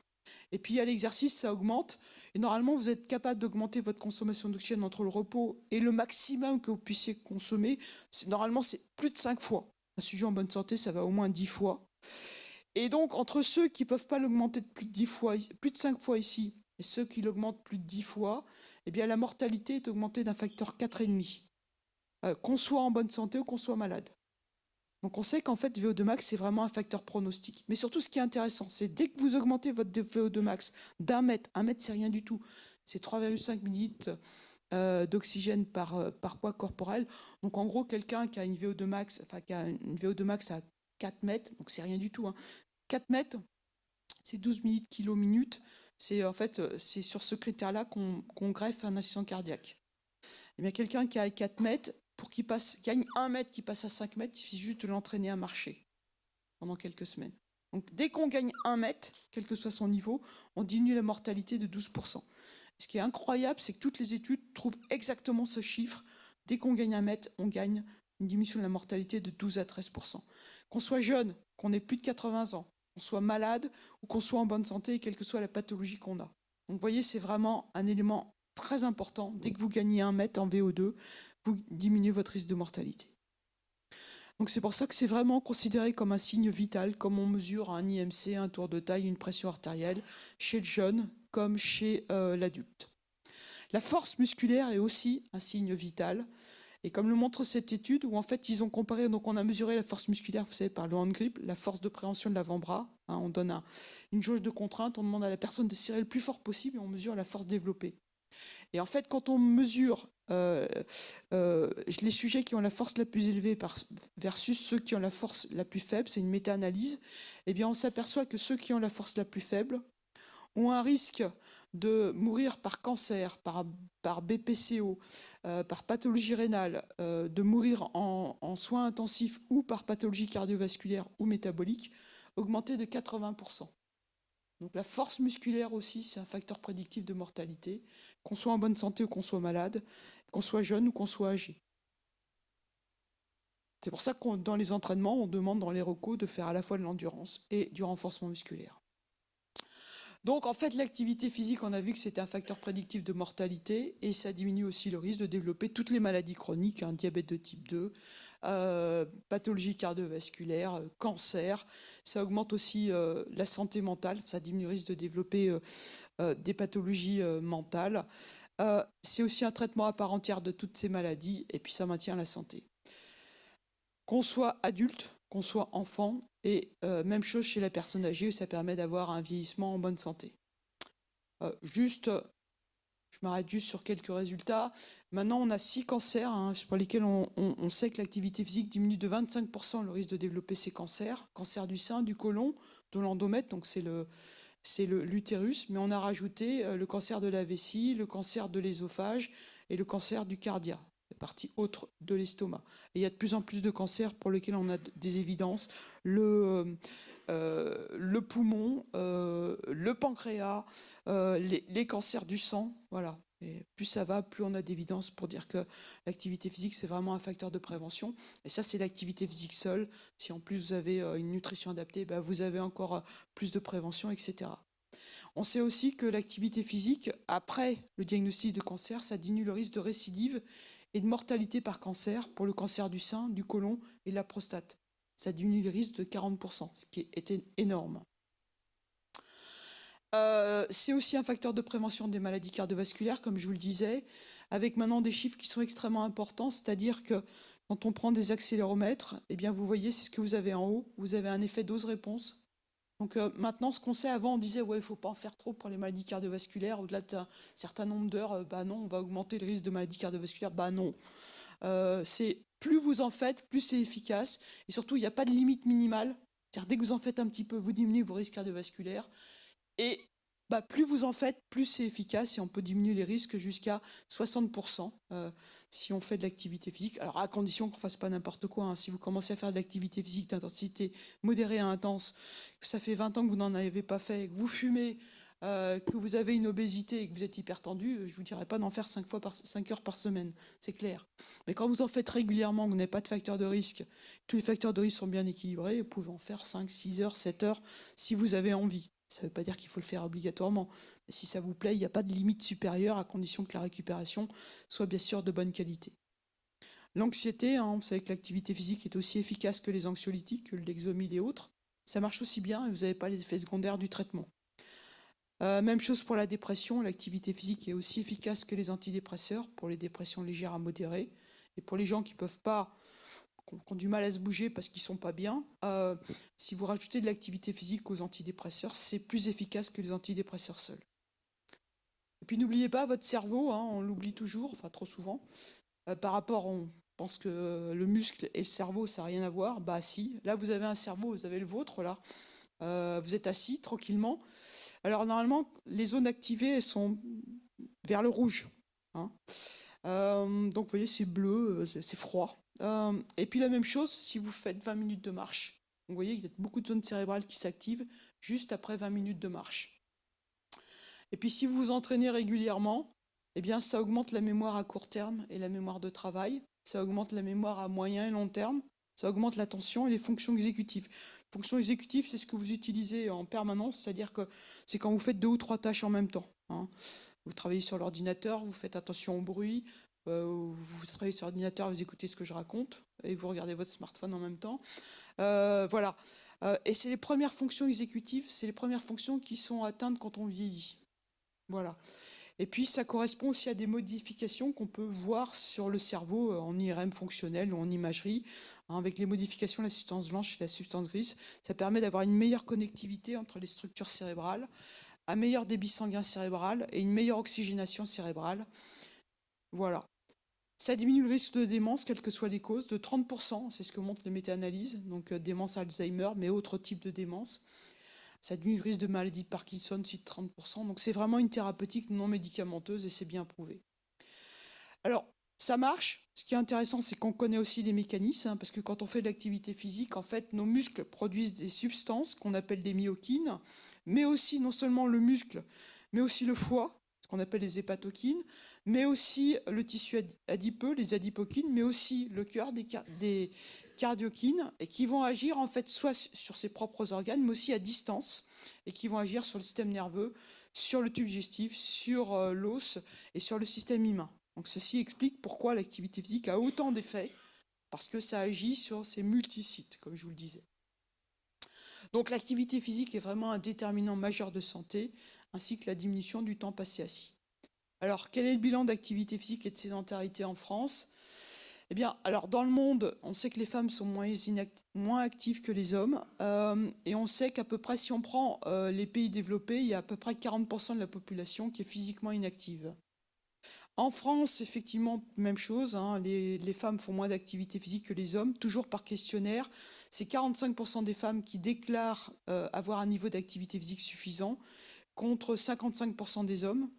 Et puis à l'exercice, ça augmente. Et normalement, vous êtes capable d'augmenter votre consommation d'oxygène entre le repos et le maximum que vous puissiez consommer. Normalement, c'est plus de 5 fois. Un sujet en bonne santé, ça va au moins 10 fois. Et donc, entre ceux qui ne peuvent pas l'augmenter de plus de 10 fois, plus de 5 fois ici, et ceux qui l'augmentent plus de 10 fois, eh bien, la mortalité est augmentée d'un facteur 4,5, qu'on soit en bonne santé ou qu'on soit malade. Donc on sait qu'en fait, VO2 max, c'est vraiment un facteur pronostic. Mais surtout, ce qui est intéressant, c'est dès que vous augmentez votre VO2 max d'1 mètre, 1 mètre, c'est rien du tout, c'est 3,5 millilitres d'oxygène par poids corporel. Donc en gros, quelqu'un qui a une VO2 max, à 4 mètres, donc c'est rien du tout. 4 mètres, c'est 12 millilitres kilo-minute. C'est sur ce critère-là qu'on greffe un assistant cardiaque. Et bien quelqu'un qui a 4 mètres, pour qu'il gagne 1 mètre qui passe à 5 mètres, il suffit juste de l'entraîner à marcher pendant quelques semaines. Donc dès qu'on gagne 1 mètre, quel que soit son niveau, on diminue la mortalité de 12%. Ce qui est incroyable, c'est que toutes les études trouvent exactement ce chiffre. Dès qu'on gagne 1 mètre, on gagne une diminution de la mortalité de 12 à 13%. Qu'on soit jeune, qu'on ait plus de 80 ans, qu'on soit malade ou qu'on soit en bonne santé, quelle que soit la pathologie qu'on a. Donc vous voyez, c'est vraiment un élément très important. Dès que vous gagnez 1 mètre en VO2, vous diminuez votre risque de mortalité. Donc c'est pour ça que c'est vraiment considéré comme un signe vital, comme on mesure un IMC, un tour de taille, une pression artérielle chez le jeune comme chez l'adulte. La force musculaire est aussi un signe vital. Et comme le montre cette étude, où en fait ils ont comparé, donc on a mesuré la force musculaire, vous savez, par le hand grip, la force de préhension de l'avant-bras. Hein, on donne une jauge de contrainte, on demande à la personne de serrer le plus fort possible et on mesure la force développée. Et en fait, quand on mesure les sujets qui ont la force la plus élevée versus ceux qui ont la force la plus faible, c'est une méta-analyse, eh bien on s'aperçoit que ceux qui ont la force la plus faible ont un risque de mourir par cancer, par BPCO, par pathologie rénale, de mourir en soins intensifs ou par pathologie cardiovasculaire ou métabolique, augmenté de 80%. Donc la force musculaire aussi, c'est un facteur prédictif de mortalité, qu'on soit en bonne santé ou qu'on soit malade, qu'on soit jeune ou qu'on soit âgé. C'est pour ça que dans les entraînements, on demande dans les recos de faire à la fois de l'endurance et du renforcement musculaire. Donc en fait, l'activité physique, on a vu que c'était un facteur prédictif de mortalité et ça diminue aussi le risque de développer toutes les maladies chroniques, diabète de type 2, pathologie cardiovasculaire, cancer. Ça augmente aussi la santé mentale, ça diminue le risque de développer des pathologies mentales. C'est aussi un traitement à part entière de toutes ces maladies et puis ça maintient la santé. Qu'on soit adulte, qu'on soit enfant, et même chose chez la personne âgée, où ça permet d'avoir un vieillissement en bonne santé. Je m'arrête juste sur quelques résultats. Maintenant, on a 6 cancers pour lesquels on sait que l'activité physique diminue de 25% le risque de développer ces cancers. Cancer du sein, du côlon, de l'endomètre, donc c'est l'utérus, mais on a rajouté le cancer de la vessie, le cancer de l'œsophage et le cancer du cardia, la partie haute de l'estomac. Et il y a de plus en plus de cancers pour lesquels on a des évidences. Le poumon, le pancréas, les cancers du sang, voilà. Et plus ça va, plus on a d'évidence pour dire que l'activité physique, c'est vraiment un facteur de prévention. Et ça, c'est l'activité physique seule. Si en plus vous avez une nutrition adaptée, vous avez encore plus de prévention, etc. On sait aussi que l'activité physique, après le diagnostic de cancer, ça diminue le risque de récidive et de mortalité par cancer pour le cancer du sein, du côlon et de la prostate. Ça diminue le risque de 40%, ce qui était énorme. C'est aussi un facteur de prévention des maladies cardiovasculaires, comme je vous le disais, avec maintenant des chiffres qui sont extrêmement importants, c'est-à-dire que quand on prend des accéléromètres, eh bien vous voyez, c'est ce que vous avez en haut, vous avez un effet dose-réponse. Donc maintenant, ce qu'on sait, avant on disait ouais, il ne faut pas en faire trop pour les maladies cardiovasculaires, au-delà d'un certain nombre d'heures, non, on va augmenter le risque de maladies cardiovasculaires, non. C'est plus vous en faites, plus c'est efficace, et surtout il n'y a pas de limite minimale, c'est-à-dire dès que vous en faites un petit peu, vous diminuez vos risques cardiovasculaires. Et plus vous en faites, plus c'est efficace et on peut diminuer les risques jusqu'à 60% si on fait de l'activité physique. Alors à condition qu'on ne fasse pas n'importe quoi. Si vous commencez à faire de l'activité physique d'intensité modérée à intense, que ça fait 20 ans que vous n'en avez pas fait, que vous fumez, que vous avez une obésité et que vous êtes hypertendu, je ne vous dirais pas d'en faire 5 heures par semaine, c'est clair. Mais quand vous en faites régulièrement, que vous n'avez pas de facteur de risque, tous les facteurs de risque sont bien équilibrés, vous pouvez en faire 5, 6 heures, 7 heures si vous avez envie. Ça ne veut pas dire qu'il faut le faire obligatoirement. Mais si ça vous plaît, il n'y a pas de limite supérieure à condition que la récupération soit bien sûr de bonne qualité. L'anxiété, vous savez que l'activité physique est aussi efficace que les anxiolytiques, que le Lexomil et autres. Ça marche aussi bien et vous n'avez pas les effets secondaires du traitement. Même chose pour la dépression, l'activité physique est aussi efficace que les antidépresseurs pour les dépressions légères à modérées. Et pour les gens qui ne peuvent pas, qui ont du mal à se bouger parce qu'ils ne sont pas bien, si vous rajoutez de l'activité physique aux antidépresseurs, c'est plus efficace que les antidépresseurs seuls. Et puis n'oubliez pas, votre cerveau, on l'oublie toujours, enfin trop souvent, par rapport, on pense que le muscle et le cerveau, ça n'a rien à voir. Si, là vous avez un cerveau, vous avez le vôtre, là, vous êtes assis tranquillement. Alors normalement, les zones activées, elles sont vers le rouge. Donc vous voyez, c'est bleu, c'est froid. Et puis la même chose, si vous faites 20 minutes de marche, vous voyez qu'il y a beaucoup de zones cérébrales qui s'activent juste après 20 minutes de marche. Et puis si vous vous entraînez régulièrement, eh bien ça augmente la mémoire à court terme et la mémoire de travail, ça augmente la mémoire à moyen et long terme, ça augmente l'attention et les fonctions exécutives. Les fonctions exécutives, c'est ce que vous utilisez en permanence, c'est-à-dire que c'est quand vous faites 2 ou 3 tâches en même temps. Vous travaillez sur l'ordinateur, vous faites attention au bruit, vous travaillez sur l'ordinateur, vous écoutez ce que je raconte, et vous regardez votre smartphone en même temps. Voilà. Et c'est les premières fonctions exécutives, c'est les premières fonctions qui sont atteintes quand on vieillit. Voilà. Et puis, ça correspond aussi à des modifications qu'on peut voir sur le cerveau en IRM fonctionnel ou en imagerie. Avec les modifications de la substance blanche et la substance grise, ça permet d'avoir une meilleure connectivité entre les structures cérébrales, un meilleur débit sanguin cérébral et une meilleure oxygénation cérébrale. Voilà. Ça diminue le risque de démence, quelles que soient les causes, de 30%, c'est ce que montrent les méta-analyses, donc démence Alzheimer, mais autres types de démence. Ça diminue le risque de maladie de Parkinson aussi de 30%, donc c'est vraiment une thérapeutique non médicamenteuse et c'est bien prouvé. Alors, ça marche. Ce qui est intéressant, c'est qu'on connaît aussi les mécanismes, parce que quand on fait de l'activité physique, en fait, nos muscles produisent des substances qu'on appelle des myokines, mais aussi non seulement le muscle, mais aussi le foie, ce qu'on appelle les hépatokines, mais aussi le tissu adipeux, les adipokines, mais aussi le cœur, des cardiokines, et qui vont agir en fait soit sur ses propres organes, mais aussi à distance, et qui vont agir sur le système nerveux, sur le tube digestif, sur l'os et sur le système humain. Donc ceci explique pourquoi l'activité physique a autant d'effets, parce que ça agit sur ces multisites, comme je vous le disais. Donc l'activité physique est vraiment un déterminant majeur de santé, ainsi que la diminution du temps passé assis. Alors, quel est le bilan d'activité physique et de sédentarité en France ? Eh bien, alors dans le monde, on sait que les femmes sont moins actives que les hommes, et on sait qu'à peu près, si on prend les pays développés, il y a à peu près 40% de la population qui est physiquement inactive. En France, effectivement, même chose, hein, les femmes font moins d'activité physique que les hommes, toujours par questionnaire. C'est 45% des femmes qui déclarent avoir un niveau d'activité physique suffisant, contre 55% des hommes.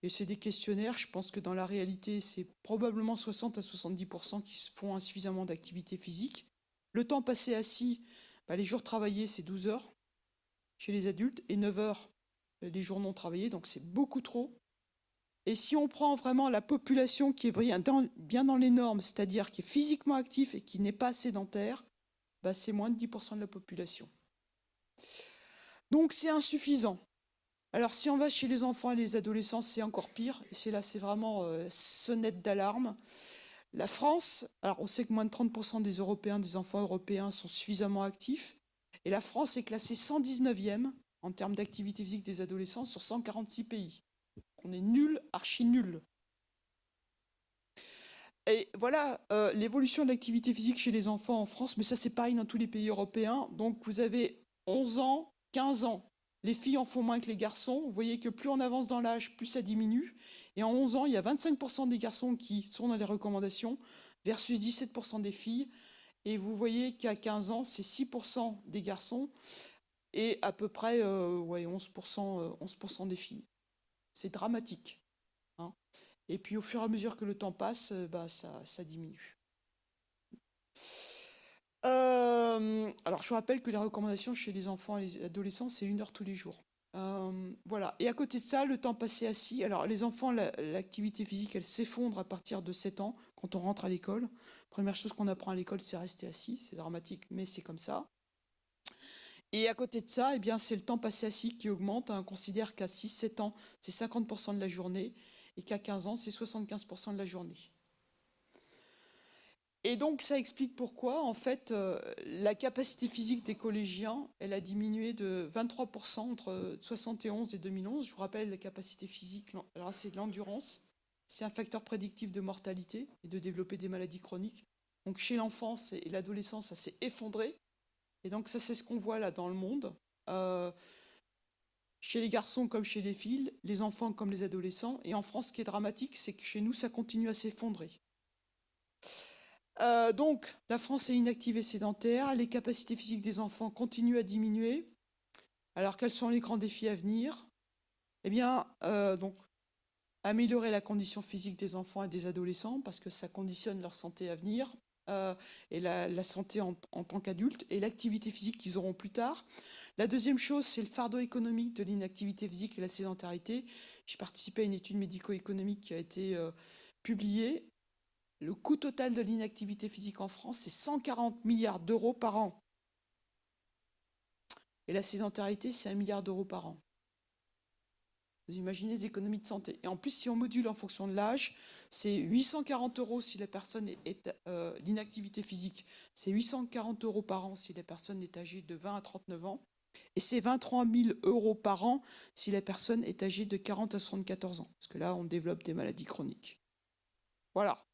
Et c'est des questionnaires, je pense que dans la réalité, c'est probablement 60 à 70% qui font insuffisamment d'activité physique. Le temps passé assis, les jours travaillés, c'est 12 heures chez les adultes et 9 heures les jours non travaillés, donc c'est beaucoup trop. Et si on prend vraiment la population qui est bien dans les normes, c'est-à-dire qui est physiquement actif et qui n'est pas sédentaire, c'est moins de 10% de la population. Donc c'est insuffisant. Alors si on va chez les enfants et les adolescents, c'est encore pire. Et c'est vraiment sonnette d'alarme. La France, alors on sait que moins de 30% des Européens, des enfants européens sont suffisamment actifs. Et la France est classée 119e en termes d'activité physique des adolescents sur 146 pays. On est nul, archi nul. Et voilà l'évolution de l'activité physique chez les enfants en France, mais ça c'est pareil dans tous les pays européens. Donc vous avez 11 ans, 15 ans. Les filles en font moins que les garçons. Vous voyez que plus on avance dans l'âge, plus ça diminue. Et en 11 ans, il y a 25% des garçons qui sont dans les recommandations versus 17% des filles. Et vous voyez qu'à 15 ans, c'est 6% des garçons et à peu près 11% des filles. C'est dramatique. Hein. Et puis au fur et à mesure que le temps passe, ça diminue. Alors je vous rappelle que les recommandations chez les enfants et les adolescents, c'est 1 heure tous les jours. Voilà. Et à côté de ça, le temps passé assis. Alors les enfants, l'activité physique, elle s'effondre à partir de 7 ans, quand on rentre à l'école. Première chose qu'on apprend à l'école, c'est rester assis. C'est dramatique, mais c'est comme ça. Et à côté de ça, c'est le temps passé assis qui augmente. On considère qu'à 6-7 ans, c'est 50% de la journée, et qu'à 15 ans, c'est 75% de la journée. Et donc, ça explique pourquoi, en fait, la capacité physique des collégiens, elle a diminué de 23% entre 71 et 2011. Je vous rappelle, la capacité physique, alors c'est de l'endurance. C'est un facteur prédictif de mortalité et de développer des maladies chroniques. Donc, chez l'enfance et l'adolescence, ça s'est effondré. Et donc, ça, c'est ce qu'on voit là dans le monde. Chez les garçons comme chez les filles, les enfants comme les adolescents. Et en France, ce qui est dramatique, c'est que chez nous, ça continue à s'effondrer. Donc, la France est inactive et sédentaire. Les capacités physiques des enfants continuent à diminuer. Alors, quels sont les grands défis à venir ? Donc, améliorer la condition physique des enfants et des adolescents, parce que ça conditionne leur santé à venir, et la santé en tant qu'adultes, et l'activité physique qu'ils auront plus tard. La deuxième chose, c'est le fardeau économique de l'inactivité physique et la sédentarité. J'ai participé à une étude médico-économique qui a été publiée. Le coût total de l'inactivité physique en France, c'est 140 milliards d'euros par an. Et la sédentarité, c'est 1 milliard d'euros par an. Vous imaginez les économies de santé. Et en plus, si on module en fonction de l'âge, c'est 840 euros si la personne est l'inactivité physique. C'est 840 euros par an si la personne est âgée de 20 à 39 ans. Et c'est 23 000 € par an si la personne est âgée de 40 à 74 ans. Parce que là, on développe des maladies chroniques. Voilà.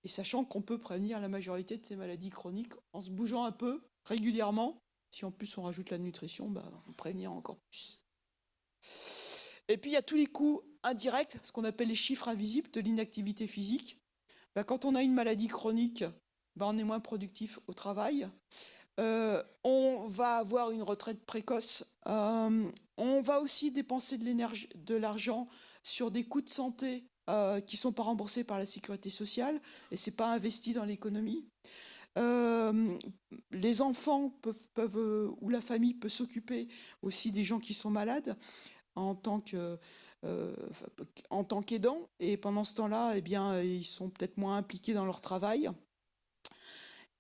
Et sachant qu'on peut prévenir la majorité de ces maladies chroniques en se bougeant un peu régulièrement. Si en plus on rajoute la nutrition, on prévenir encore plus. Et puis il y a tous les coûts indirects, ce qu'on appelle les chiffres invisibles de l'inactivité physique. Quand on a une maladie chronique, on est moins productif au travail. On va avoir une retraite précoce. On va aussi dépenser de l'argent sur des coûts de santé qui ne sont pas remboursés par la sécurité sociale et ce n'est pas investi dans l'économie. Les enfants peuvent ou la famille peut s'occuper aussi des gens qui sont malades en tant qu'aidants. Et pendant ce temps-là, ils sont peut-être moins impliqués dans leur travail.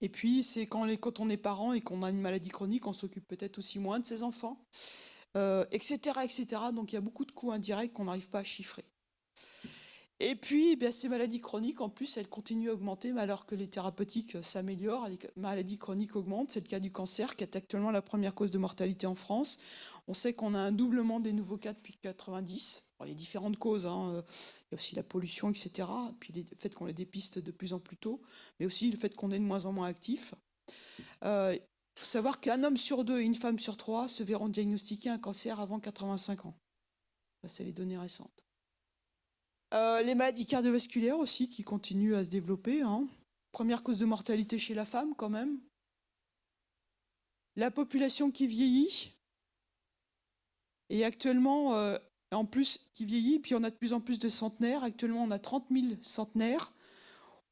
Et puis, c'est quand on est parent et qu'on a une maladie chronique, on s'occupe peut-être aussi moins de ses enfants, etc., etc. Donc, il y a beaucoup de coûts indirects qu'on n'arrive pas à chiffrer. Et puis, ces maladies chroniques, en plus, elles continuent à augmenter, mais alors que les thérapeutiques s'améliorent, les maladies chroniques augmentent. C'est le cas du cancer, qui est actuellement la première cause de mortalité en France. On sait qu'on a un doublement des nouveaux cas depuis 1990. Il y a différentes causes, hein. Il y a aussi la pollution, etc. Puis le fait qu'on ait des pistes de plus en plus tôt, mais aussi le fait qu'on est de moins en moins actifs. Il faut savoir qu'un homme sur 2 et une femme sur 3 se verront diagnostiquer un cancer avant 85 ans. Ça, c'est les données récentes. Les maladies cardiovasculaires aussi qui continuent à se développer. Hein. Première cause de mortalité chez la femme quand même. La population qui vieillit. Et actuellement, en plus, qui vieillit, puis on a de plus en plus de centenaires. Actuellement, on a 30 000 centenaires.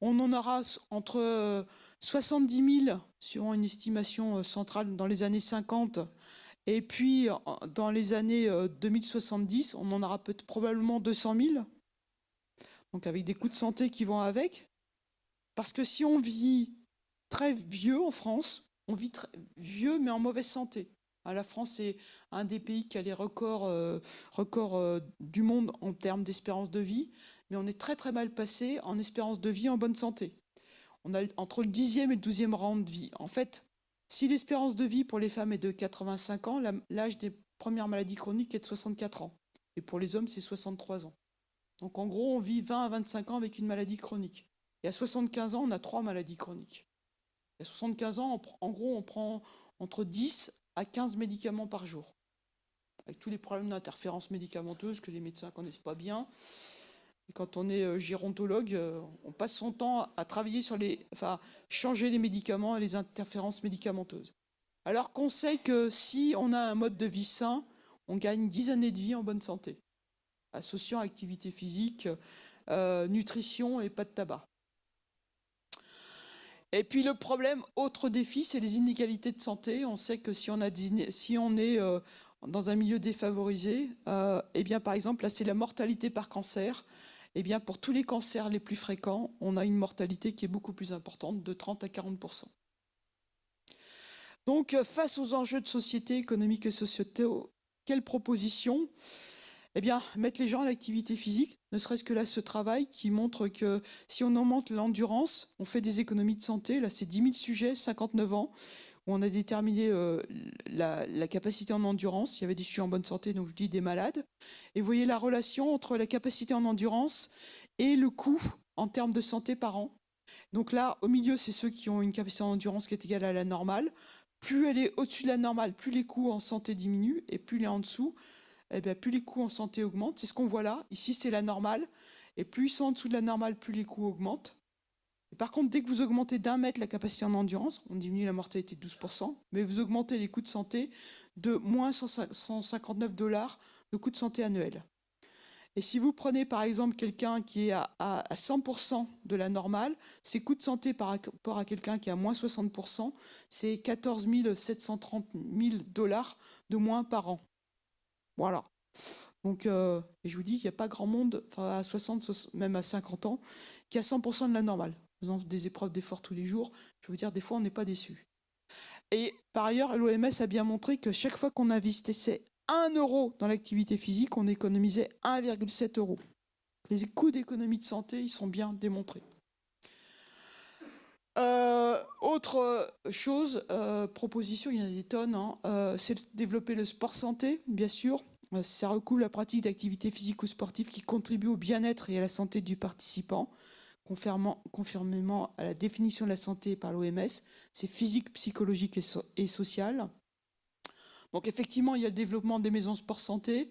On en aura entre 70 000, sur une estimation centrale, dans les années 50. Et puis, dans les années 2070, on en aura probablement 200 000. Donc avec des coûts de santé qui vont avec. Parce que si on vit très vieux en France, on vit très vieux mais en mauvaise santé. La France est un des pays qui a les records du monde en termes d'espérance de vie, mais on est très très mal passé en espérance de vie en bonne santé. On a entre le 10e et le 12e rang de vie. En fait, si l'espérance de vie pour les femmes est de 85 ans, l'âge des premières maladies chroniques est de 64 ans. Et pour les hommes, c'est 63 ans. Donc en gros, on vit 20 à 25 ans avec une maladie chronique. Et à 75 ans, on a 3 maladies chroniques. Et à 75 ans, en gros, on prend entre 10 à 15 médicaments par jour. Avec tous les problèmes d'interférence médicamenteuse que les médecins ne connaissent pas bien. Et quand on est gérontologue, on passe son temps à travailler sur changer les médicaments et les interférences médicamenteuses. Alors qu'on sait que si on a un mode de vie sain, on gagne 10 années de vie en bonne santé. Associant activité physique, nutrition et pas de tabac. Et puis le problème, autre défi, c'est les inégalités de santé. On sait que si on est dans un milieu défavorisé, par exemple, là c'est la mortalité par cancer. Pour tous les cancers les plus fréquents, on a une mortalité qui est beaucoup plus importante, de 30 à 40%. Donc face aux enjeux de société, économiques et sociétaux, quelle proposition ? Mettre les gens à l'activité physique, ne serait-ce que là, ce travail qui montre que si on augmente l'endurance, on fait des économies de santé. Là, c'est 10 000 sujets, 59 ans, où on a déterminé la capacité en endurance. Il y avait des sujets en bonne santé, donc je dis des malades. Et vous voyez la relation entre la capacité en endurance et le coût en termes de santé par an. Donc là, au milieu, c'est ceux qui ont une capacité en endurance qui est égale à la normale. Plus elle est au-dessus de la normale, plus les coûts en santé diminuent, et plus elle est en dessous, plus les coûts en santé augmentent. C'est ce qu'on voit là. Ici, c'est la normale. Et plus ils sont en dessous de la normale, plus les coûts augmentent. Et par contre, dès que vous augmentez d'1 mètre la capacité en endurance, on diminue la mortalité de 12%, mais vous augmentez les coûts de santé de moins $159 de coûts de santé annuels. Et si vous prenez par exemple quelqu'un qui est à 100% de la normale, ses coûts de santé par rapport à quelqu'un qui est à moins 60%, c'est 14 730 000 $ de moins par an. Voilà. Donc, et je vous dis qu'il n'y a pas grand monde, à 60, même à 50 ans, qui a 100% de la normale. En faisant des épreuves d'effort tous les jours, je veux dire, des fois, on n'est pas déçu. Et par ailleurs, l'OMS a bien montré que chaque fois qu'on investissait 1 € dans l'activité physique, on économisait 1,7 €. Les coûts d'économie de santé, ils sont bien démontrés. Autre chose, proposition, il y en a des tonnes, hein, c'est de développer le sport santé, bien sûr. Ça recouvre la pratique d'activités physiques ou sportives qui contribuent au bien-être et à la santé du participant. Conformément à la définition de la santé par l'OMS, c'est physique, psychologique et social. Donc effectivement, il y a le développement des maisons sport santé.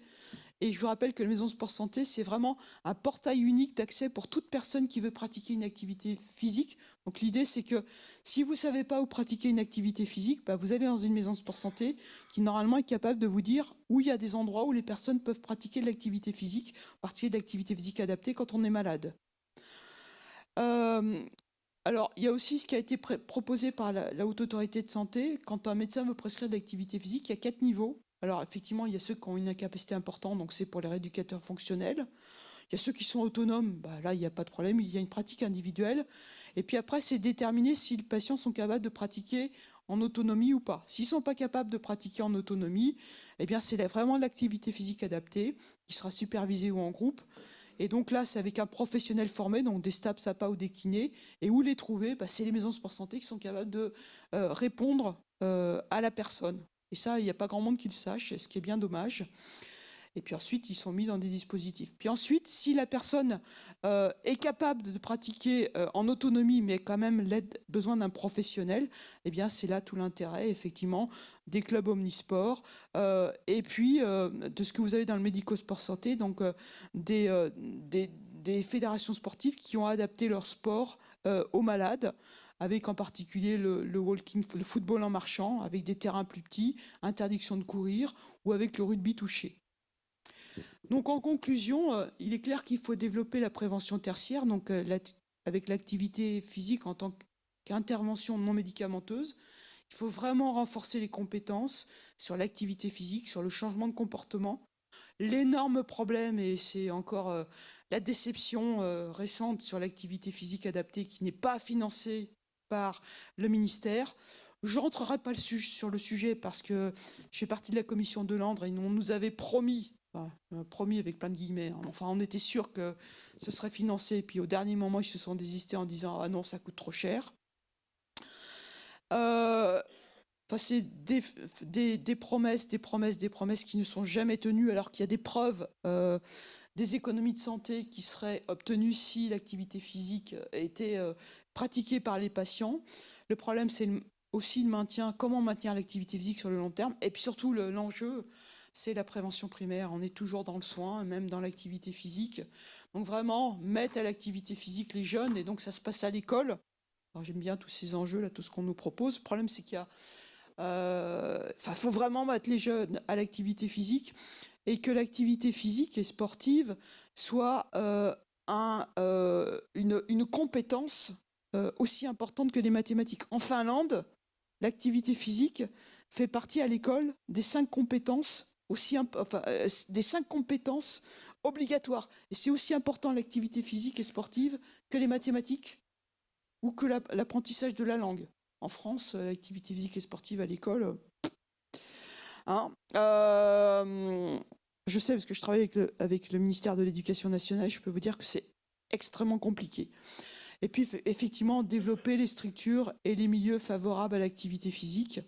Et je vous rappelle que la maison sport santé, c'est vraiment un portail unique d'accès pour toute personne qui veut pratiquer une activité physique. Donc l'idée, c'est que si vous ne savez pas où pratiquer une activité physique, vous allez dans une maison sport santé qui normalement est capable de vous dire où il y a des endroits où les personnes peuvent pratiquer de l'activité physique, en particulier de l'activité physique adaptée quand on est malade. Alors, il y a aussi ce qui a été proposé par la Haute Autorité de Santé. Quand un médecin veut prescrire de l'activité physique, il y a 4 niveaux. Alors, effectivement, il y a ceux qui ont une incapacité importante, donc c'est pour les rééducateurs fonctionnels. Il y a ceux qui sont autonomes, là, il n'y a pas de problème, il y a une pratique individuelle. Et puis après, c'est déterminer si les patients sont capables de pratiquer en autonomie ou pas. S'ils ne sont pas capables de pratiquer en autonomie, eh bien, c'est vraiment l'activité physique adaptée qui sera supervisée ou en groupe. Et donc là, c'est avec un professionnel formé, donc des STAPS, SAPA ou des kinés. Et où les trouver, c'est les maisons sport santé qui sont capables de répondre à la personne. Et ça, il n'y a pas grand monde qui le sache, ce qui est bien dommage. Et puis ensuite, ils sont mis dans des dispositifs. Puis ensuite, si la personne est capable de pratiquer en autonomie, mais quand même besoin d'un professionnel, eh bien, c'est là tout l'intérêt, effectivement, des clubs omnisports, et puis de ce que vous avez dans le médico-sport santé, donc des fédérations sportives qui ont adapté leur sport aux malades, avec en particulier le walking, le football en marchant, avec des terrains plus petits, interdiction de courir, ou avec le rugby touché. Donc en conclusion, il est clair qu'il faut développer la prévention tertiaire, donc avec l'activité physique en tant qu'intervention non médicamenteuse. Il faut vraiment renforcer les compétences sur l'activité physique, sur le changement de comportement. L'énorme problème, et c'est encore la déception récente sur l'activité physique adaptée qui n'est pas financée par le ministère. Je n'entrerai pas sur le sujet parce que je fais partie de la commission Delandre et on nous avait promis avec plein de guillemets, enfin on était sûr que ce serait financé, et puis au dernier moment ils se sont désistés en disant ah non, ça coûte trop cher. C'est des promesses qui ne sont jamais tenues, alors qu'il y a des preuves des économies de santé qui seraient obtenues si l'activité physique était pratiquée par les patients. Le problème, c'est aussi le maintien, comment maintenir l'activité physique sur le long terme, et puis surtout l'enjeu, c'est la prévention primaire. On est toujours dans le soin, même dans l'activité physique. Donc vraiment, mettre à l'activité physique les jeunes, et donc ça se passe à l'école. Alors j'aime bien tous ces enjeux, là, tout ce qu'on nous propose. Le problème, c'est qu'il y a... faut vraiment mettre les jeunes à l'activité physique, et que l'activité physique et sportive soit une compétence aussi importante que les mathématiques. En Finlande, l'activité physique fait partie à l'école des 5 compétences des 5 compétences obligatoires. Et c'est aussi important l'activité physique et sportive que les mathématiques ou que l'apprentissage de la langue. En France, l'activité physique et sportive à l'école... je sais, parce que je travaille avec le ministère de l'Éducation nationale, je peux vous dire que c'est extrêmement compliqué. Et puis, effectivement, développer les structures et les milieux favorables à l'activité physique.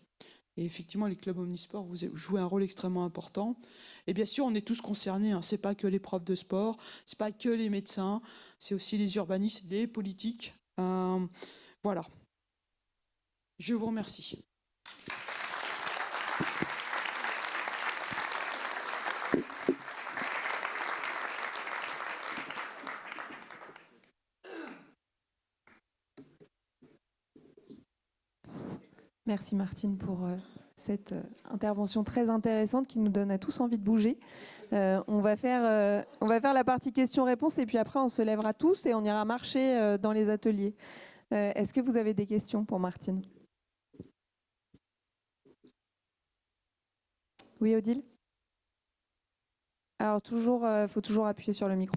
Et effectivement, les clubs omnisports, vous jouez un rôle extrêmement important. Et bien sûr, on est tous concernés. Ce n'est pas que les profs de sport, ce n'est pas que les médecins, c'est aussi les urbanistes, les politiques. Voilà. Je vous remercie. Merci Martine pour cette intervention très intéressante qui nous donne à tous envie de bouger. On va faire la partie questions-réponses et puis après on se lèvera tous et on ira marcher dans les ateliers. Est-ce que vous avez des questions pour Martine ? Oui, Odile ? Alors faut toujours appuyer sur le micro.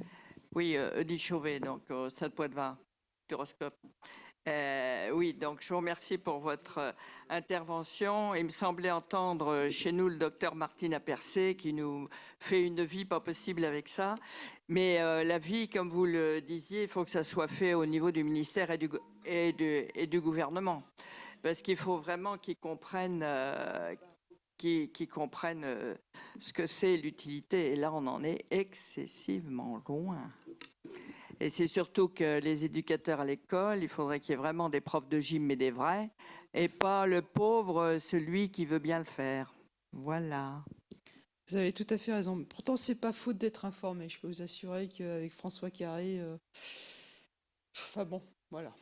Oui, Odile Chauvet, donc au Stade Poitvin, Futuroscope. Oui, donc je vous remercie pour votre intervention. Il me semblait entendre chez nous le docteur Martine Apercé qui nous fait une vie pas possible avec ça. Mais la vie, comme vous le disiez, il faut que ça soit fait au niveau du ministère et du gouvernement. Parce qu'il faut vraiment qu'ils comprennent, qu'ils comprennent ce que c'est l'utilité. Et là, on en est excessivement loin. Et c'est surtout que les éducateurs à l'école, il faudrait qu'il y ait vraiment des profs de gym, mais des vrais, et pas le pauvre, celui qui veut bien le faire. Voilà. Vous avez tout à fait raison. Pourtant, c'est pas faute d'être informé. Je peux vous assurer qu'avec François Carré, enfin bon, voilà.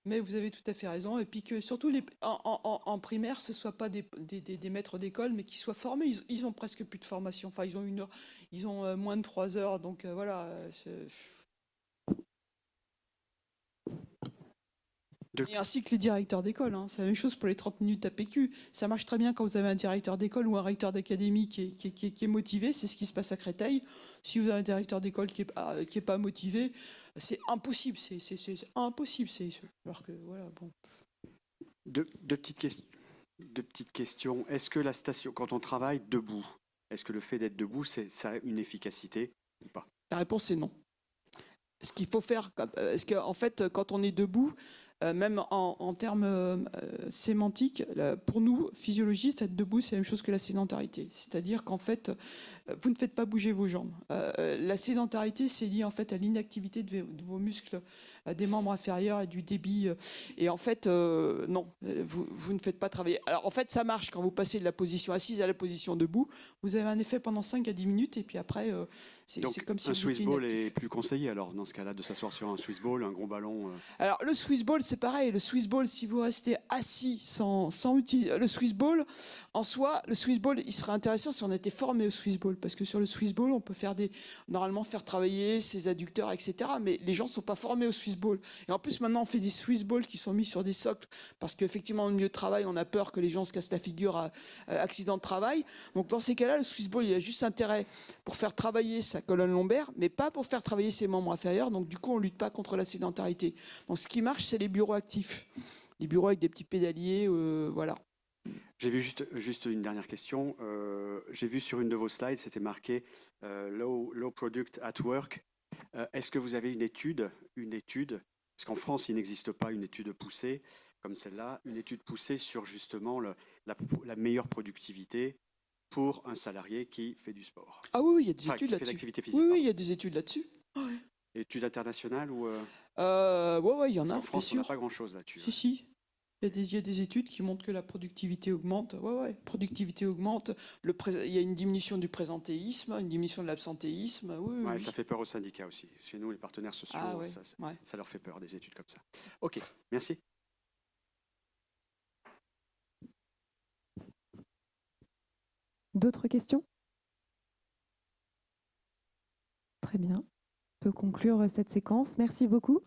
Mais vous avez tout à fait raison. Et puis que surtout en primaire, ce ne soient pas des maîtres d'école, mais qu'ils soient formés. Ils ont presque plus de formation. Enfin, ils ont moins de 3 heures. Donc voilà. Et ainsi que les directeurs d'école, hein. C'est la même chose pour les 30 minutes à PQ. Ça marche très bien quand vous avez un directeur d'école ou un recteur d'académie qui est motivé. C'est ce qui se passe à Créteil. Si vous avez un directeur d'école qui est pas motivé, c'est impossible. C'est impossible. Alors que voilà, bon. Deux petites questions. Est-ce que la station, quand on travaille debout, est-ce que le fait d'être debout, ça a une efficacité ou pas? La réponse est non. Ce qu'il faut faire, parce qu'en fait, quand on est debout, même en termes sémantiques, pour nous, physiologistes, être debout, c'est la même chose que la sédentarité. C'est-à-dire qu'en fait, vous ne faites pas bouger vos jambes. La sédentarité, c'est lié en fait à l'inactivité de vos muscles, des membres inférieurs et du débit. Et en fait, non, vous ne faites pas travailler. Alors en fait, ça marche quand vous passez de la position assise à la position debout. Vous avez un effet pendant 5 à 10 minutes et puis après, c'est comme si un Swiss ball est plus conseillé alors dans ce cas-là de s'asseoir sur un Swiss ball, un gros ballon. Alors le Swiss ball, c'est pareil. Le Swiss ball, si vous restez assis sans utiliser le Swiss ball, en soi, le Swiss ball, il serait intéressant si on était formé au Swiss ball, parce que sur le Swiss ball, on peut normalement faire travailler ses adducteurs, etc. Mais les gens ne sont pas formés au Swiss ball. Et en plus, maintenant, on fait des Swiss balls qui sont mis sur des socles, parce qu'effectivement, au milieu de travail, on a peur que les gens se cassent la figure à accident de travail. Donc dans ces cas-là, le Swiss ball, il a juste intérêt pour faire travailler sa colonne lombaire, mais pas pour faire travailler ses membres inférieurs. Donc du coup, on ne lutte pas contre la sédentarité. Donc ce qui marche, c'est les bureaux actifs. Les bureaux avec des petits pédaliers, voilà. J'ai vu juste une dernière question. J'ai vu sur une de vos slides, c'était marqué low product at work. Est-ce que vous avez une étude, parce qu'en France, il n'existe pas une étude poussée comme celle-là, une étude poussée sur justement la meilleure productivité pour un salarié qui fait du sport. Ah oui, il y a des études là-dessus. L'activité physique. Oui, il y a des études là-dessus. Ouais. Études internationales ou ouais, il y en a. En France, on n'a pas grand-chose là-dessus. Si. Il y a des études qui montrent que la productivité augmente. Ouais, productivité augmente. Il y a une diminution du présentéisme, une diminution de l'absentéisme. Oui. Ça fait peur aux syndicats aussi. Chez nous, les partenaires sociaux, ça leur fait peur, des études comme ça. Ok, merci. D'autres questions? Très bien. On peut conclure cette séquence. Merci beaucoup.